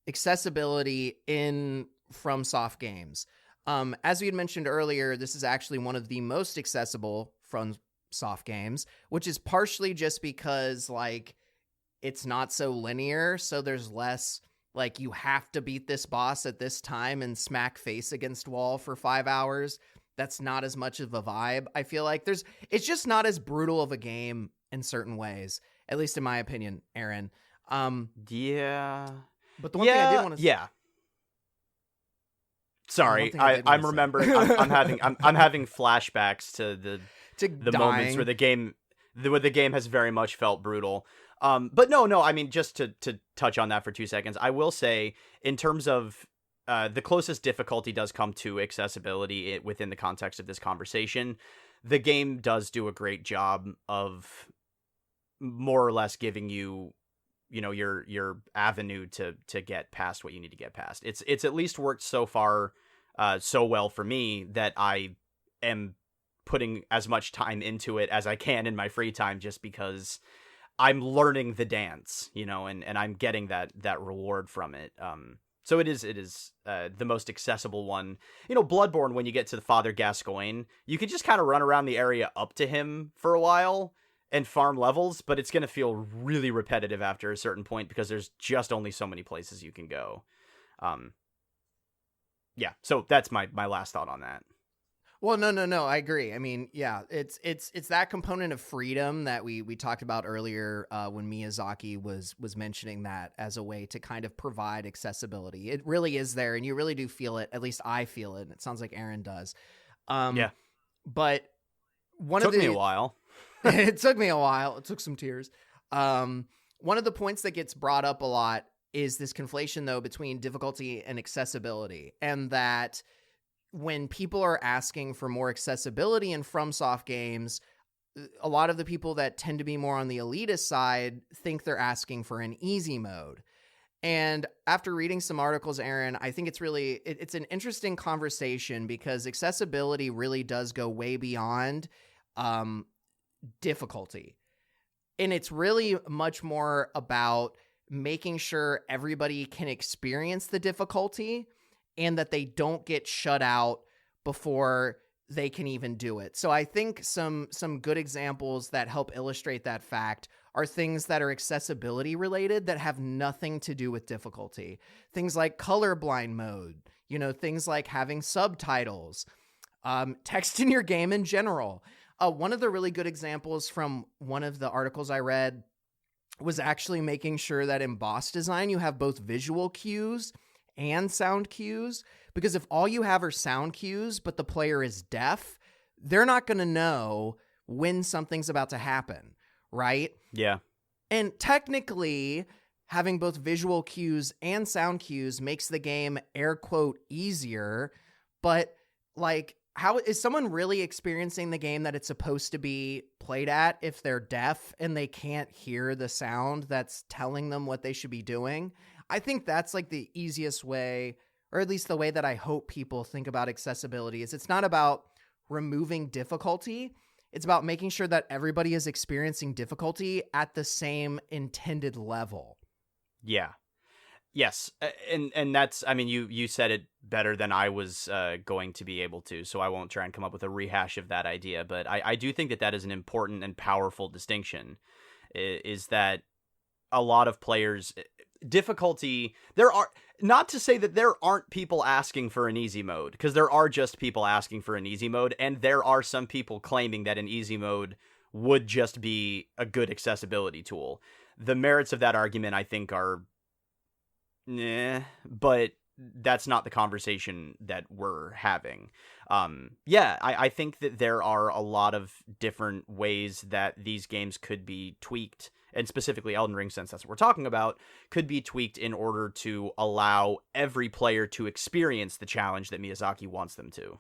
accessibility in FromSoft games. As we had mentioned earlier, this is actually one of the most accessible FromSoft games, which is partially just because, like, it's not so linear, so there's less, like, you have to beat this boss at this time and smack face against wall for 5 hours. That's not as much of a vibe. I feel like it's just not as brutal of a game in certain ways, at least in my opinion, Aaron. Yeah. But the one thing I did want to say... Yeah. Sorry, I'm remembering. I'm having flashbacks to the moments where the game has very much felt brutal. But no. I mean, just to touch on that for 2 seconds, I will say, in terms of the closest difficulty does come to accessibility within the context of this conversation. The game does do a great job of more or less giving you, your avenue to get past what you need to get past. It's at least worked so far so well for me that I am putting as much time into it as I can in my free time, just because I'm learning the dance, and I'm getting that reward from it. So it is the most accessible one. Bloodborne, when you get to the Father Gascoigne, you can just kind of run around the area up to him for a while and farm levels, but it's going to feel really repetitive after a certain point because there's just only so many places you can go. Yeah, so that's my last thought on that. Well, no, I agree. I mean, yeah, it's that component of freedom that we talked about earlier when Miyazaki was mentioning that as a way to kind of provide accessibility. It really is there, and you really do feel it. At least I feel it. And it sounds like Aaron does. Yeah, but took me a while. It took me a while. It took some tears. One of the points that gets brought up a lot is this conflation, though, between difficulty and accessibility, and that when people are asking for more accessibility in FromSoft games, a lot of the people that tend to be more on the elitist side think they're asking for an easy mode. And after reading some articles, Aaron, I think it's an interesting conversation because accessibility really does go way beyond difficulty. And it's really much more about making sure everybody can experience the difficulty and that they don't get shut out before they can even do it. So I think some good examples that help illustrate that fact are things that are accessibility related that have nothing to do with difficulty. Things like colorblind mode, things like having subtitles, text in your game in general. One of the really good examples from one of the articles I read was actually making sure that in boss design, you have both visual cues and sound cues, because if all you have are sound cues, but the player is deaf, they're not going to know when something's about to happen, right? Yeah. And technically, having both visual cues and sound cues makes the game air quote easier, but like, how is someone really experiencing the game that it's supposed to be played at if they're deaf and they can't hear the sound that's telling them what they should be doing? I think that's like the easiest way, or at least the way that I hope people think about accessibility, is it's not about removing difficulty. It's about making sure that everybody is experiencing difficulty at the same intended level. Yeah. Yes. And that's, I mean, you said it better than I was going to be able to, so I won't try and come up with a rehash of that idea. But I do think that is an important and powerful distinction, is that a lot of players... difficulty, there are, not to say that there aren't people asking for an easy mode, because there are just people asking for an easy mode, and there are some people claiming that an easy mode would just be a good accessibility tool. The merits of that argument, I think, are but that's not the conversation that we're having. I think that there are a lot of different ways that these games could be tweaked, and specifically Elden Ring, since that's what we're talking about, could be tweaked in order to allow every player to experience the challenge that Miyazaki wants them to.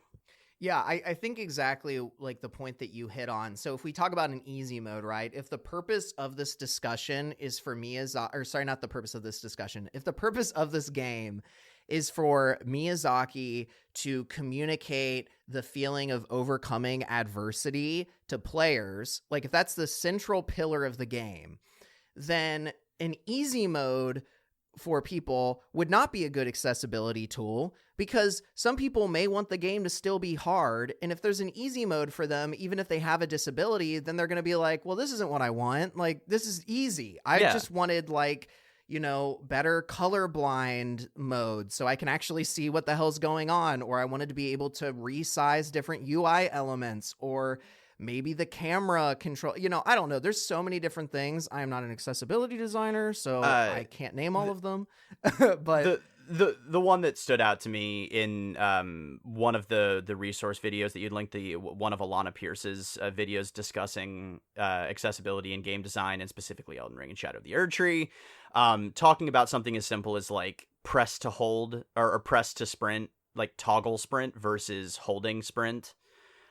Yeah, I think exactly like the point that you hit on. So if we talk about an easy mode, right? If the purpose of this discussion is for Miyazaki, or sorry, not the purpose of this discussion. If the purpose of this game is for Miyazaki to communicate the feeling of overcoming adversity to players, like if that's the central pillar of the game, then an easy mode for people would not be a good accessibility tool, because some people may want the game to still be hard. And if there's an easy mode for them, even if they have a disability, then they're going to be like, well, this isn't what I want. Like, this is easy. I just wanted like, better colorblind mode so I can actually see what the hell's going on. Or I wanted to be able to resize different UI elements, or maybe the camera control, I don't know. There's so many different things. I am not an accessibility designer, so I can't name all of them. But the one that stood out to me in one of the resource videos that you'd linked, one of Alana Pierce's videos discussing accessibility in game design, and specifically Elden Ring and Shadow of the Erdtree, talking about something as simple as like press to hold or press to sprint, like toggle sprint versus holding sprint.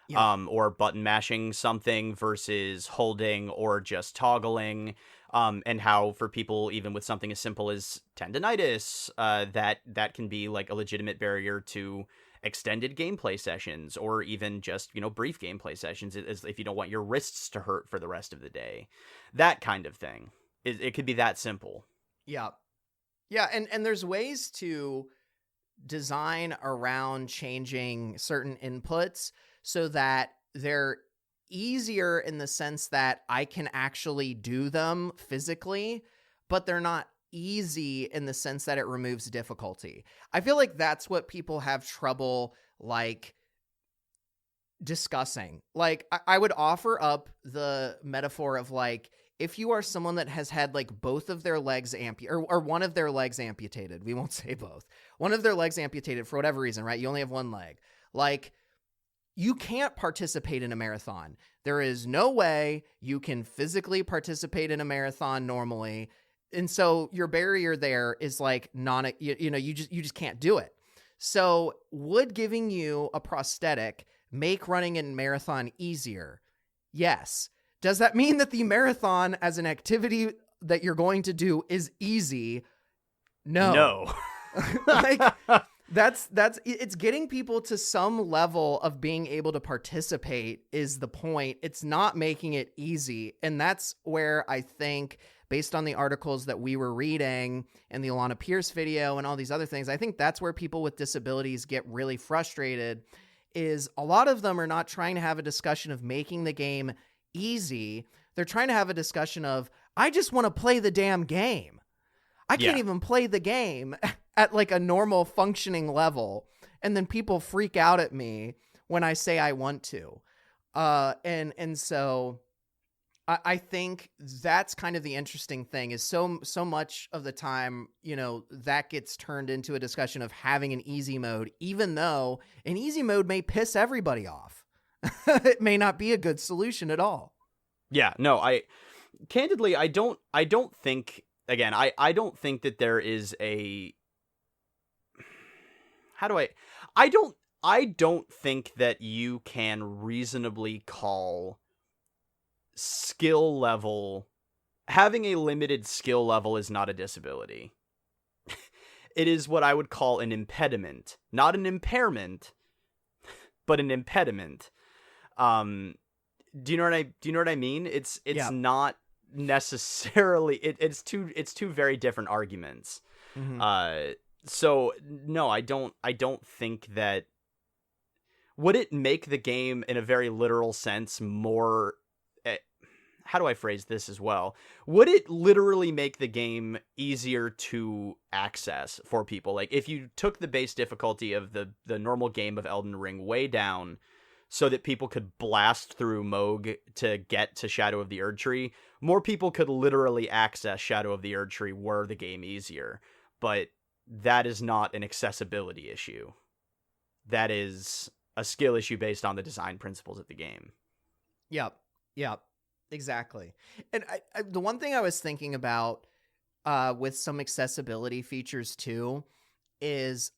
Yeah. Or button mashing something versus holding or just toggling, and how for people even with something as simple as tendonitis, that can be like a legitimate barrier to extended gameplay sessions, or even just, brief gameplay sessions, if you don't want your wrists to hurt for the rest of the day, that kind of thing. It could be that simple. Yeah. Yeah, and there's ways to design around changing certain inputs so that they're easier in the sense that I can actually do them physically, but they're not easy in the sense that it removes difficulty. I feel like that's what people have trouble like discussing. Like I would offer up the metaphor of like, if you are someone that has had like both of their legs or one of their legs amputated, we won't say both, one of their legs amputated for whatever reason, right? You only have one leg. Like, you can't participate in a marathon. There is no way you can physically participate in a marathon normally. And so your barrier there is like you just can't do it. So would giving you a prosthetic make running a marathon easier? Yes. Does that mean that the marathon as an activity that you're going to do is easy? No. Like, that's it's getting people to some level of being able to participate is the point. It's not making it easy. And that's where I think, based on the articles that we were reading and the Alana Pierce video and all these other things, I think that's where people with disabilities get really frustrated, is a lot of them are not trying to have a discussion of making the game easy. They're trying to have a discussion of, I just want to play the damn game. I can't even play the game at like a normal functioning level. And then people freak out at me when I say I want to. And so I think that's kind of the interesting thing, is so much of the time, that gets turned into a discussion of having an easy mode, even though an easy mode may piss everybody off. It may not be a good solution at all. Yeah, no, I don't think, again, I don't think that there is a, I don't think that you can reasonably call skill level, having a limited skill level is not a disability. It is what I would call an impediment, not an impairment, but an impediment. Do you know what I mean? It's not necessarily, it's two very different arguments. Mm-hmm. So no, I don't think that, would it make the game in a very literal sense more, how do I phrase this as well? Would it literally make the game easier to access for people? Like, if you took the base difficulty of the normal game of Elden Ring way down so that people could blast through Moog to get to Shadow of the Erdtree, more people could literally access Shadow of the Erdtree were the game easier. But that is not an accessibility issue. That is a skill issue based on the design principles of the game. Yep. Exactly. And the one thing I was thinking about with some accessibility features too is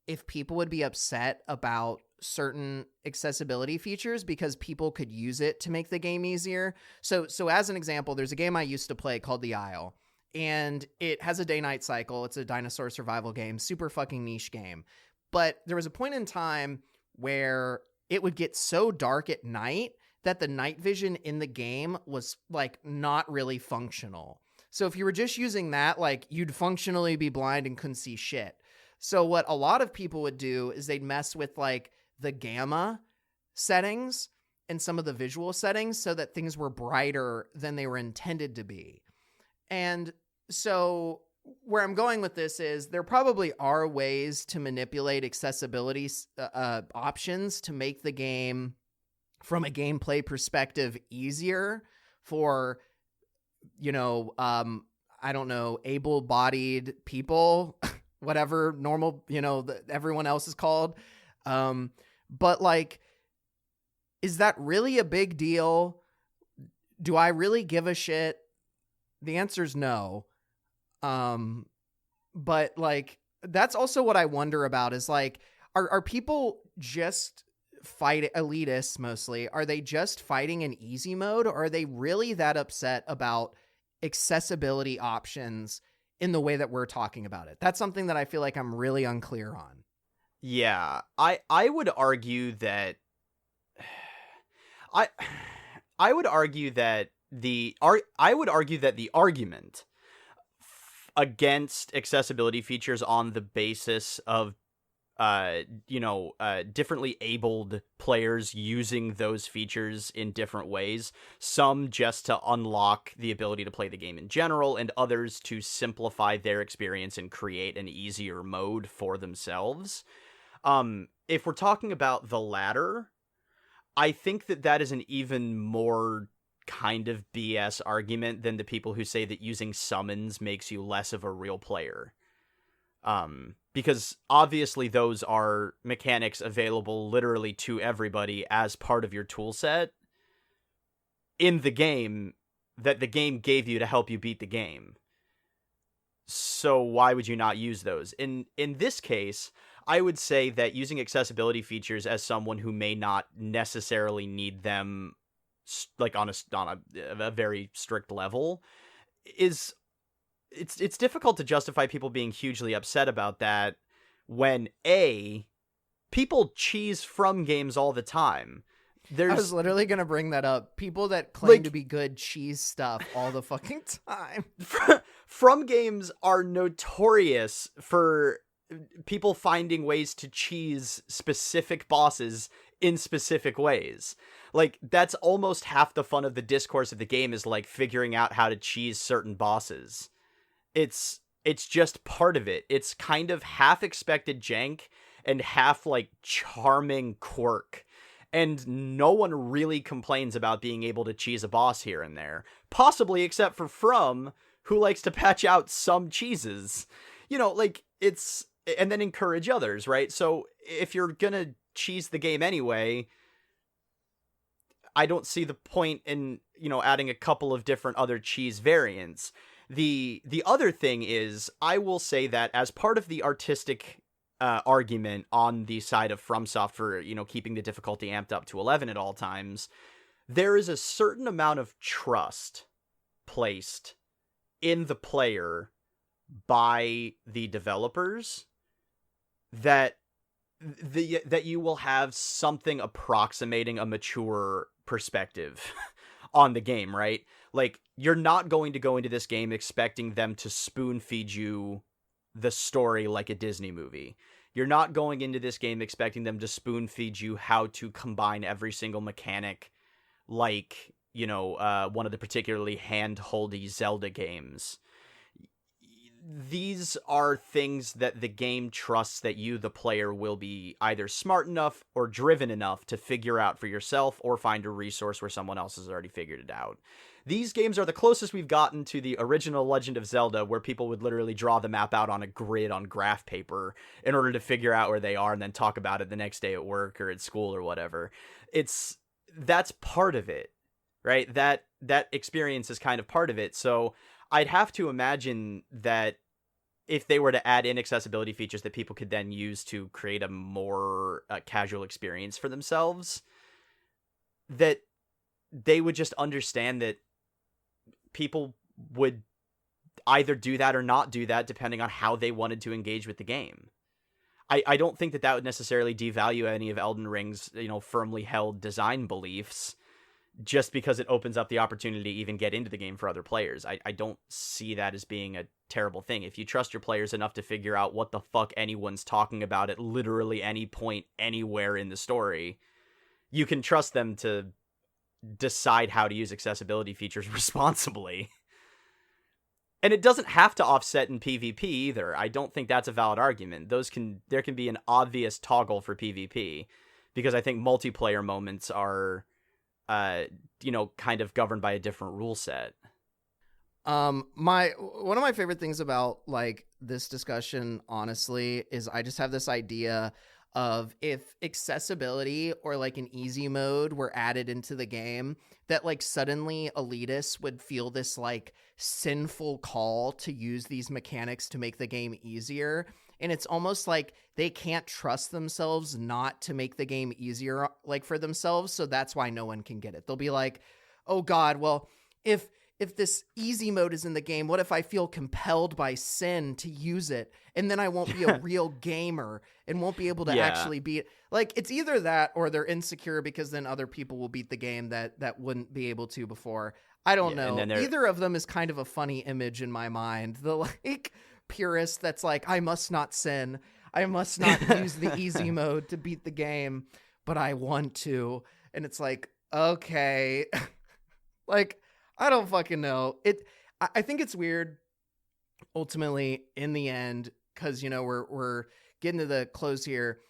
if people would be upset about certain accessibility features because people could use it to make the game easier. So as an example, there's a game I used to play called The Isle, and it has a day-night cycle. It's a dinosaur survival game, super fucking niche game. But there was a point in time where it would get so dark at night that the night vision in the game was like not really functional. So if you were just using that, like, you'd functionally be blind and couldn't see shit. So what a lot of people would do is they'd mess with like the gamma settings and some of the visual settings so that things were brighter than they were intended to be. And so where I'm going with this is there probably are ways to manipulate accessibility options to make the game, from a gameplay perspective, easier for, I don't know, able-bodied people, whatever normal, everyone else is called. But like, is that really a big deal? Do I really give a shit? The answer is no. But like, that's also what I wonder about is like, are people just fight elitists mostly? Are they just fighting in easy mode? Or are they really that upset about accessibility options in the way that we're talking about it? That's something that I feel like I'm really unclear on. Yeah, I would argue that I I would argue that I would argue that the argument against accessibility features on the basis of differently abled players using those features in different ways, some just to unlock the ability to play the game in general, and others to simplify their experience and create an easier mode for themselves. If we're talking about the latter, I think that is an even more kind of BS argument than the people who say that using summons makes you less of a real player. Because obviously those are mechanics available literally to everybody as part of your tool set in the game that the game gave you to help you beat the game. So why would you not use those? In this case, I would say that using accessibility features as someone who may not necessarily need them like on a very strict level is it's difficult to justify people being hugely upset about that when people cheese from games all the time. I was literally going to bring that up. People that claim to be good cheese stuff all the fucking time. From games are notorious for people finding ways to cheese specific bosses in specific ways. Like, that's almost half the fun of the discourse of the game is like figuring out how to cheese certain bosses. It's just part of it. It's kind of half expected jank and half like charming quirk. And no one really complains about being able to cheese a boss here and there. Possibly except for From, who likes to patch out some cheeses. Like, it's... And then encourage others, right? So if you're gonna cheese the game anyway, I don't see the point in, adding a couple of different other cheese variants. The other thing is, I will say that as part of the artistic argument on the side of FromSoft for, keeping the difficulty amped up to 11 at all times, there is a certain amount of trust placed in the player by the developers that you will have something approximating a mature perspective on the game, right? Like, you're not going to go into this game expecting them to spoon feed you the story like a Disney movie. You're not going into this game expecting them to spoon feed you how to combine every single mechanic like, one of the particularly hand-holdy Zelda games. These are things that the game trusts that you, the player, will be either smart enough or driven enough to figure out for yourself or find a resource where someone else has already figured it out. These games are the closest we've gotten to the original Legend of Zelda, where people would literally draw the map out on a grid on graph paper in order to figure out where they are and then talk about it the next day at work or at school or whatever. That's part of it, right? That experience is kind of part of it. So I'd have to imagine that if they were to add in accessibility features that people could then use to create a more casual experience for themselves, that they would just understand that people would either do that or not do that depending on how they wanted to engage with the game. I don't think that would necessarily devalue any of Elden Ring's, firmly held design beliefs just because it opens up the opportunity to even get into the game for other players. I don't see that as being a terrible thing. If you trust your players enough to figure out what the fuck anyone's talking about at literally any point anywhere in the story, you can trust them to decide how to use accessibility features responsibly. And it doesn't have to offset in PvP either. I don't think that's a valid argument. There can be an obvious toggle for PvP, because I think multiplayer moments are kind of governed by a different rule set. One of my favorite things about like this discussion, honestly, is I just have this idea of if accessibility or like an easy mode were added into the game, that like suddenly elitists would feel this like sinful call to use these mechanics to make the game easier. And it's almost like they can't trust themselves not to make the game easier like for themselves. So that's why no one can get it. They'll be like, oh God, well, if this easy mode is in the game, what if I feel compelled by sin to use it? And then I won't be a real gamer and won't be able to actually beat. Like, it's either that or they're insecure because then other people will beat the game that wouldn't be able to before. I don't know. Either of them is kind of a funny image in my mind. The like purist that's like, I must not sin. I must not use the easy mode to beat the game, but I want to. And it's like, okay. Like, I don't fucking know. I think it's weird ultimately in the end, because, you know, we're getting to the close here.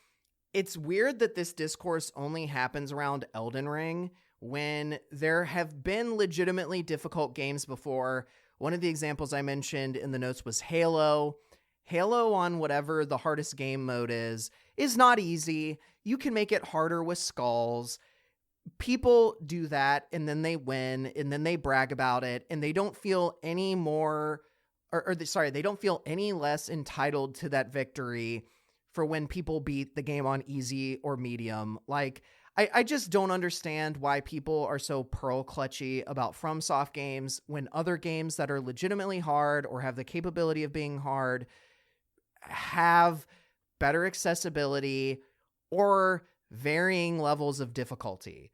It's weird that this discourse only happens around Elden Ring when there have been legitimately difficult games before. One of the examples I mentioned in the notes was Halo. Halo on whatever the hardest game mode is not easy. You can make it harder with skulls. People do that and then they win and then they brag about it and they don't feel any more they don't feel any less entitled to that victory for when people beat the game on easy or medium. Like, I just don't understand why people are so pearl clutchy about FromSoft games when other games that are legitimately hard or have the capability of being hard have better accessibility or varying levels of difficulty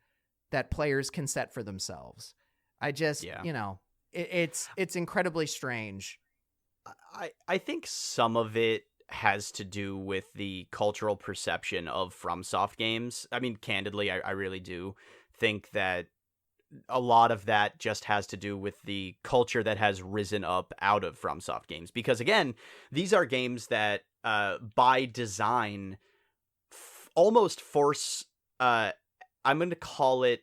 that players can set for themselves. I just, you know, it's incredibly strange. I think some of it has to do with the cultural perception of FromSoft games. I mean, candidly, I really do think that a lot of that just has to do with the culture that has risen up out of FromSoft games. Because again, these are games that by design almost force, I'm going to call it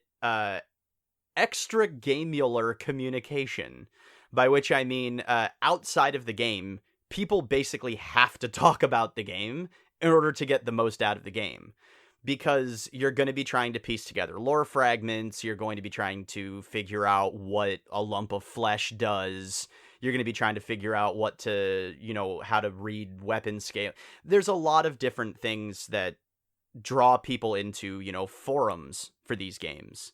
extra gamular communication, by which I mean outside of the game, people basically have to talk about the game in order to get the most out of the game. Because you're going to be trying to piece together lore fragments, you're going to be trying to figure out what a lump of flesh does, you're going to be trying to figure out what to, you know, how to read weapon scale. There's a lot of different things that draw people into, you know, forums for these games.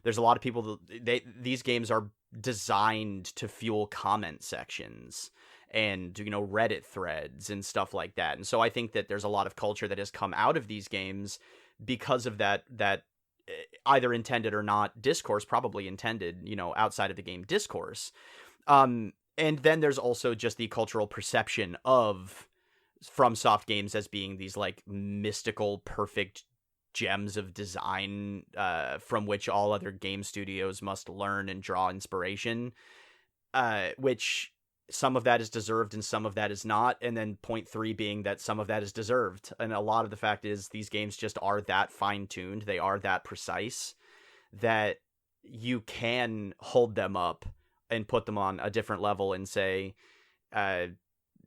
There's a lot of people these games are designed to fuel comment sections and, you know, Reddit threads and stuff like that. And so I think that there's a lot of culture that has come out of these games because of that either intended or not discourse, probably intended, you know, outside of the game discourse. And then there's also just the cultural perception of FromSoft games as being these like mystical, perfect gems of design from which all other game studios must learn and draw inspiration, which some of that is deserved and some of that is not. And then point three being that some of that is deserved. And a lot of the fact is these games just are that fine-tuned. They are that precise that you can hold them up and put them on a different level and say,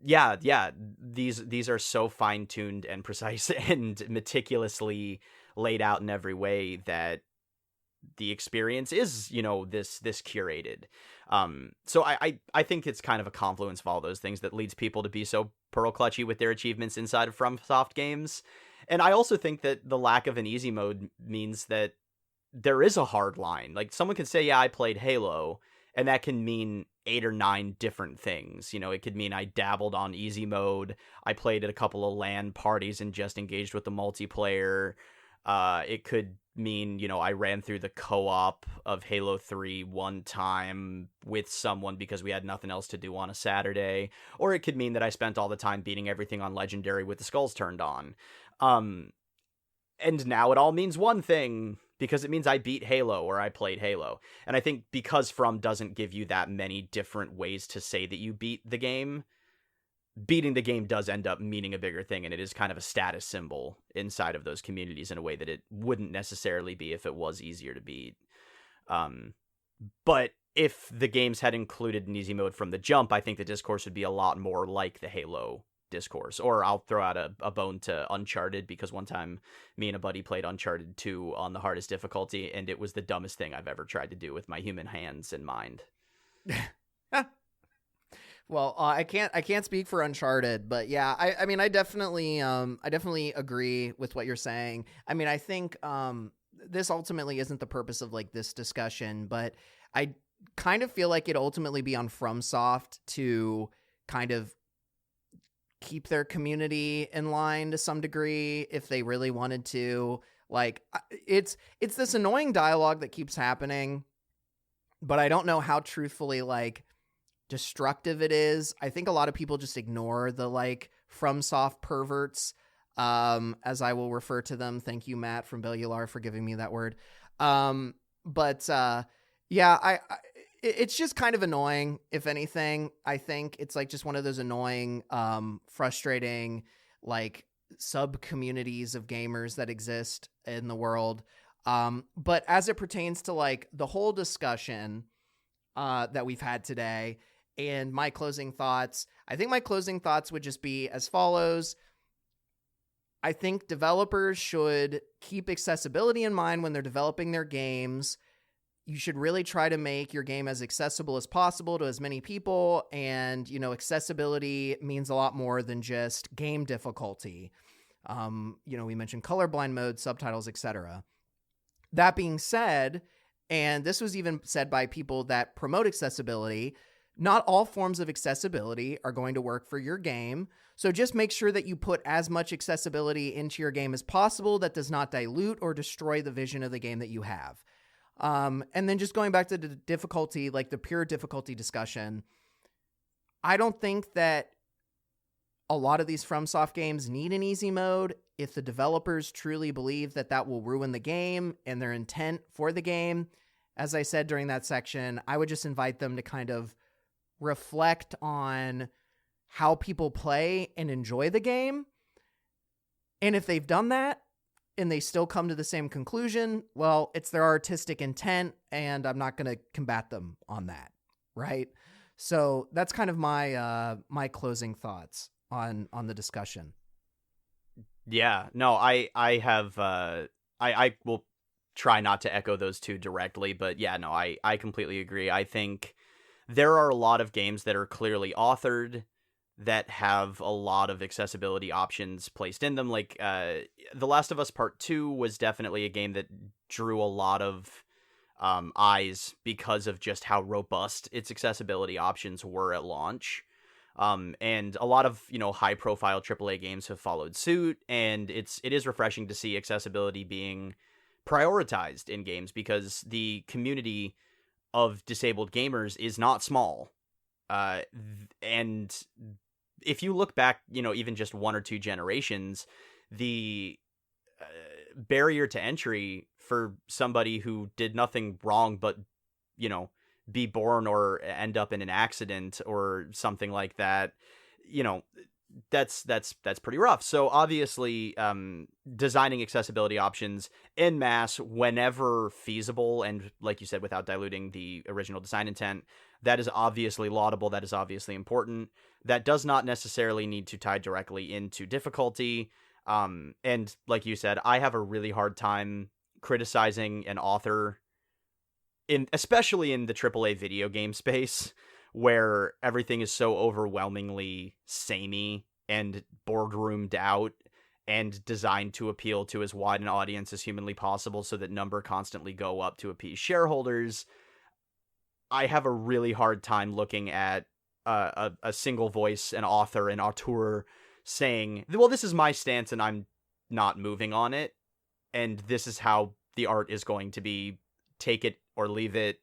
these are so fine-tuned and precise and meticulously laid out in every way that the experience is, you know, this curated. So I think it's kind of a confluence of all those things that leads people to be so pearl clutchy with their achievements inside of FromSoft games. And I also think that the lack of an easy mode means that there is a hard line. Like, someone could say, yeah, I played Halo, and that can mean 8 or 9 different things. You know, it could mean I dabbled on easy mode, I played at a couple of LAN parties and just engaged with the multiplayer. It could mean, you know, I ran through the co-op of Halo 3 one time with someone because we had nothing else to do on a Saturday. Or it could mean that I spent all the time beating everything on Legendary with the skulls turned on. And now it all means one thing, because it means I beat Halo or I played Halo. And I think because From doesn't give you that many different ways to say that you beat the game, beating the game does end up meaning a bigger thing, and it is kind of a status symbol inside of those communities in a way that it wouldn't necessarily be if it was easier to beat. But if the games had included an easy mode from the jump, I think the discourse would be a lot more like the Halo discourse. Or I'll throw out a bone to Uncharted, because one time me and a buddy played Uncharted 2 on the hardest difficulty, and it was the dumbest thing I've ever tried to do with my human hands and mind. Well, I can't speak for Uncharted, but yeah, I mean, I definitely agree with what you're saying. I mean, I think this ultimately isn't the purpose of like this discussion, but I kind of feel like it'd ultimately be on FromSoft to kind of keep their community in line to some degree if they really wanted to. Like, it's this annoying dialogue that keeps happening, but I don't know how truthfully like destructive it is. I think a lot of people just ignore the like FromSoft perverts, as I will refer to them. Thank you, Matt from Bellular, for giving me that word. But yeah, it's just kind of annoying. If anything, I think it's like just one of those annoying, frustrating, like sub communities of gamers that exist in the world. But as it pertains to like the whole discussion that we've had today, and my closing thoughts, I think my closing thoughts would just be as follows. I think developers should keep accessibility in mind when they're developing their games. You should really try to make your game as accessible as possible to as many people. And, you know, accessibility means a lot more than just game difficulty. You know, we mentioned colorblind mode, subtitles, etc. That being said, and this was even said by people that promote accessibility, not all forms of accessibility are going to work for your game. So just make sure that you put as much accessibility into your game as possible that does not dilute or destroy the vision of the game that you have. And then just going back to the difficulty, like the pure difficulty discussion, I don't think that a lot of these FromSoft games need an easy mode. If the developers truly believe that that will ruin the game and their intent for the game, as I said during that section, I would just invite them to kind of reflect on how people play and enjoy the game. And if they've done that and they still come to the same conclusion, well, it's their artistic intent, and I'm not going to combat them on that, right? So that's kind of my my closing thoughts on the discussion. Yeah, no, I have I will try not to echo those two directly, but yeah, no, I completely agree. I think there are a lot of games that are clearly authored that have a lot of accessibility options placed in them. Like The Last of Us Part 2 was definitely a game that drew a lot of eyes because of just how robust its accessibility options were at launch. And a lot of, you know, high profile AAA games have followed suit, and it is refreshing to see accessibility being prioritized in games, because the community of disabled gamers is not small. And if you look back, you know, even just one or two generations, the barrier to entry for somebody who did nothing wrong but, you know, be born or end up in an accident or something like that, you know, that's pretty rough. So obviously, designing accessibility options en masse whenever feasible, and like you said, without diluting the original design intent, that is obviously laudable. That is obviously important. That does not necessarily need to tie directly into difficulty. And like you said, I have a really hard time criticizing an author, especially in the AAA video game space, where everything is so overwhelmingly samey and boardroomed out and designed to appeal to as wide an audience as humanly possible so that number constantly go up to appease shareholders. I have a really hard time looking at a single voice, an author, an auteur, saying, well, this is my stance and I'm not moving on it, and this is how the art is going to be, take it or leave it.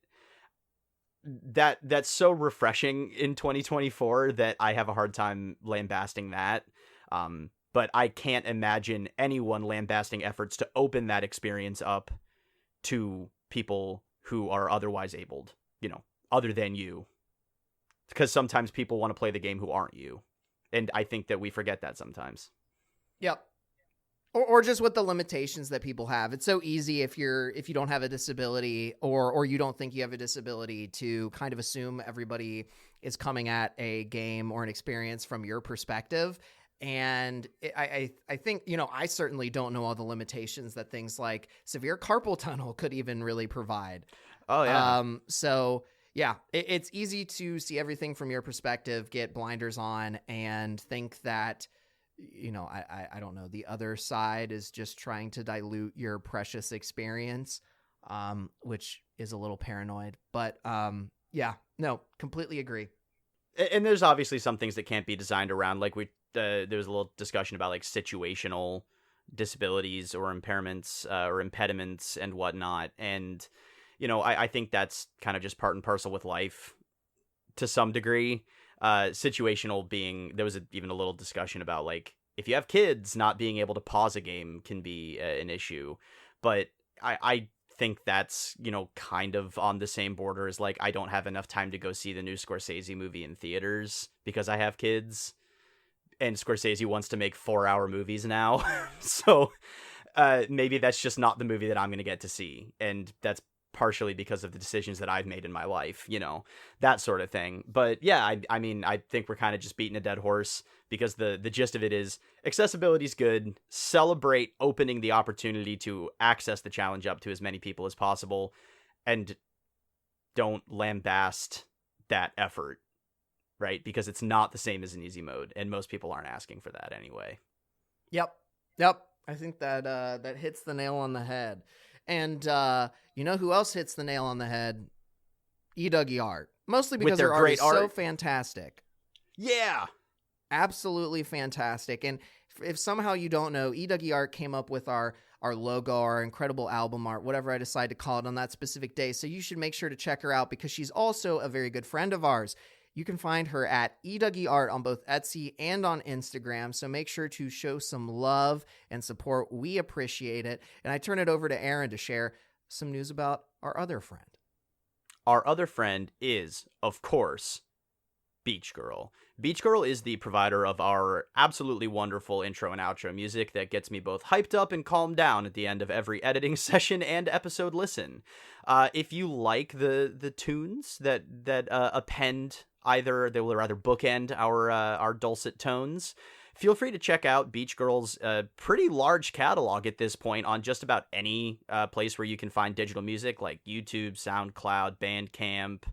That's so refreshing in 2024 that I have a hard time lambasting that. But I can't imagine anyone lambasting efforts to open that experience up to people who are otherwise abled, you know, other than you. Because sometimes people want to play the game who aren't you. And I think that we forget that sometimes. Yep. Or just with the limitations that people have. It's so easy if you don't have a disability or you don't think you have a disability to kind of assume everybody is coming at a game or an experience from your perspective. And I think, I certainly don't know all the limitations that things like severe carpal tunnel could even really provide. Oh, yeah. So yeah, it's easy to see everything from your perspective, get blinders on, and think that, I don't know, the other side is just trying to dilute your precious experience, which is a little paranoid. But yeah, no, completely agree. And there's obviously some things that can't be designed around, like there was a little discussion about like situational disabilities or impairments or impediments and whatnot. And, I think that's kind of just part and parcel with life to some degree. Situational being, there was even a little discussion about like, if you have kids, not being able to pause a game can be an issue. But I think that's, kind of on the same border as like, I don't have enough time to go see the new Scorsese movie in theaters because I have kids. And Scorsese wants to make 4-hour movies now. So maybe that's just not the movie that I'm going to get to see. And that's partially because of the decisions that I've made in my life, that sort of thing. But yeah, I mean, I think we're kind of just beating a dead horse because the gist of it is accessibility is good. Celebrate opening the opportunity to access the challenge up to as many people as possible, and don't lambaste that effort, right? Because it's not the same as an easy mode, and most people aren't asking for that anyway. Yep. I think that that hits the nail on the head. And you know who else hits the nail on the head? Art. Mostly because their art is so fantastic. Yeah. Absolutely fantastic. And if somehow you don't know, Art came up with our logo, our incredible album art, whatever I decide to call it on that specific day. So you should make sure to check her out because she's also a very good friend of ours. You can find her at Art on both Etsy and on Instagram. So make sure to show some love and support. We appreciate it. And I turn it over to Aaron to share some news about our other friend. Our other friend is, of course, Beach Girl. Beach Girl is the provider of our absolutely wonderful intro and outro music that gets me both hyped up and calmed down at the end of every editing session and episode listen. If you like the tunes that append either, they will either bookend our dulcet tones, feel free to check out Beach Girl's pretty large catalog at this point on just about any place where you can find digital music, like YouTube, SoundCloud, Bandcamp,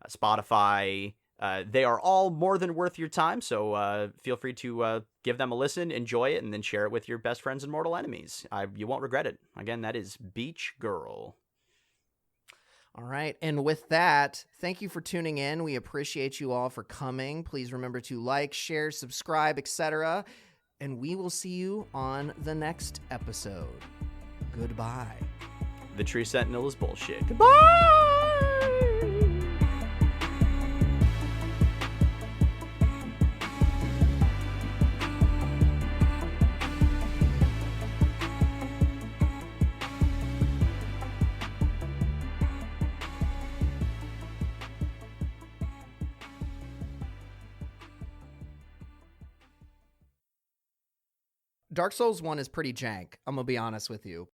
Spotify. They are all more than worth your time, so feel free to give them a listen, enjoy it, and then share it with your best friends and mortal enemies. You won't regret it. Again, that is Beach Girl. All right. And with that, thank you for tuning in. We appreciate you all for coming. Please remember to like, share, subscribe, etc. And we will see you on the next episode. Goodbye. The Tree Sentinel is bullshit. Goodbye! Dark Souls 1 is pretty jank. I'm going to be honest with you.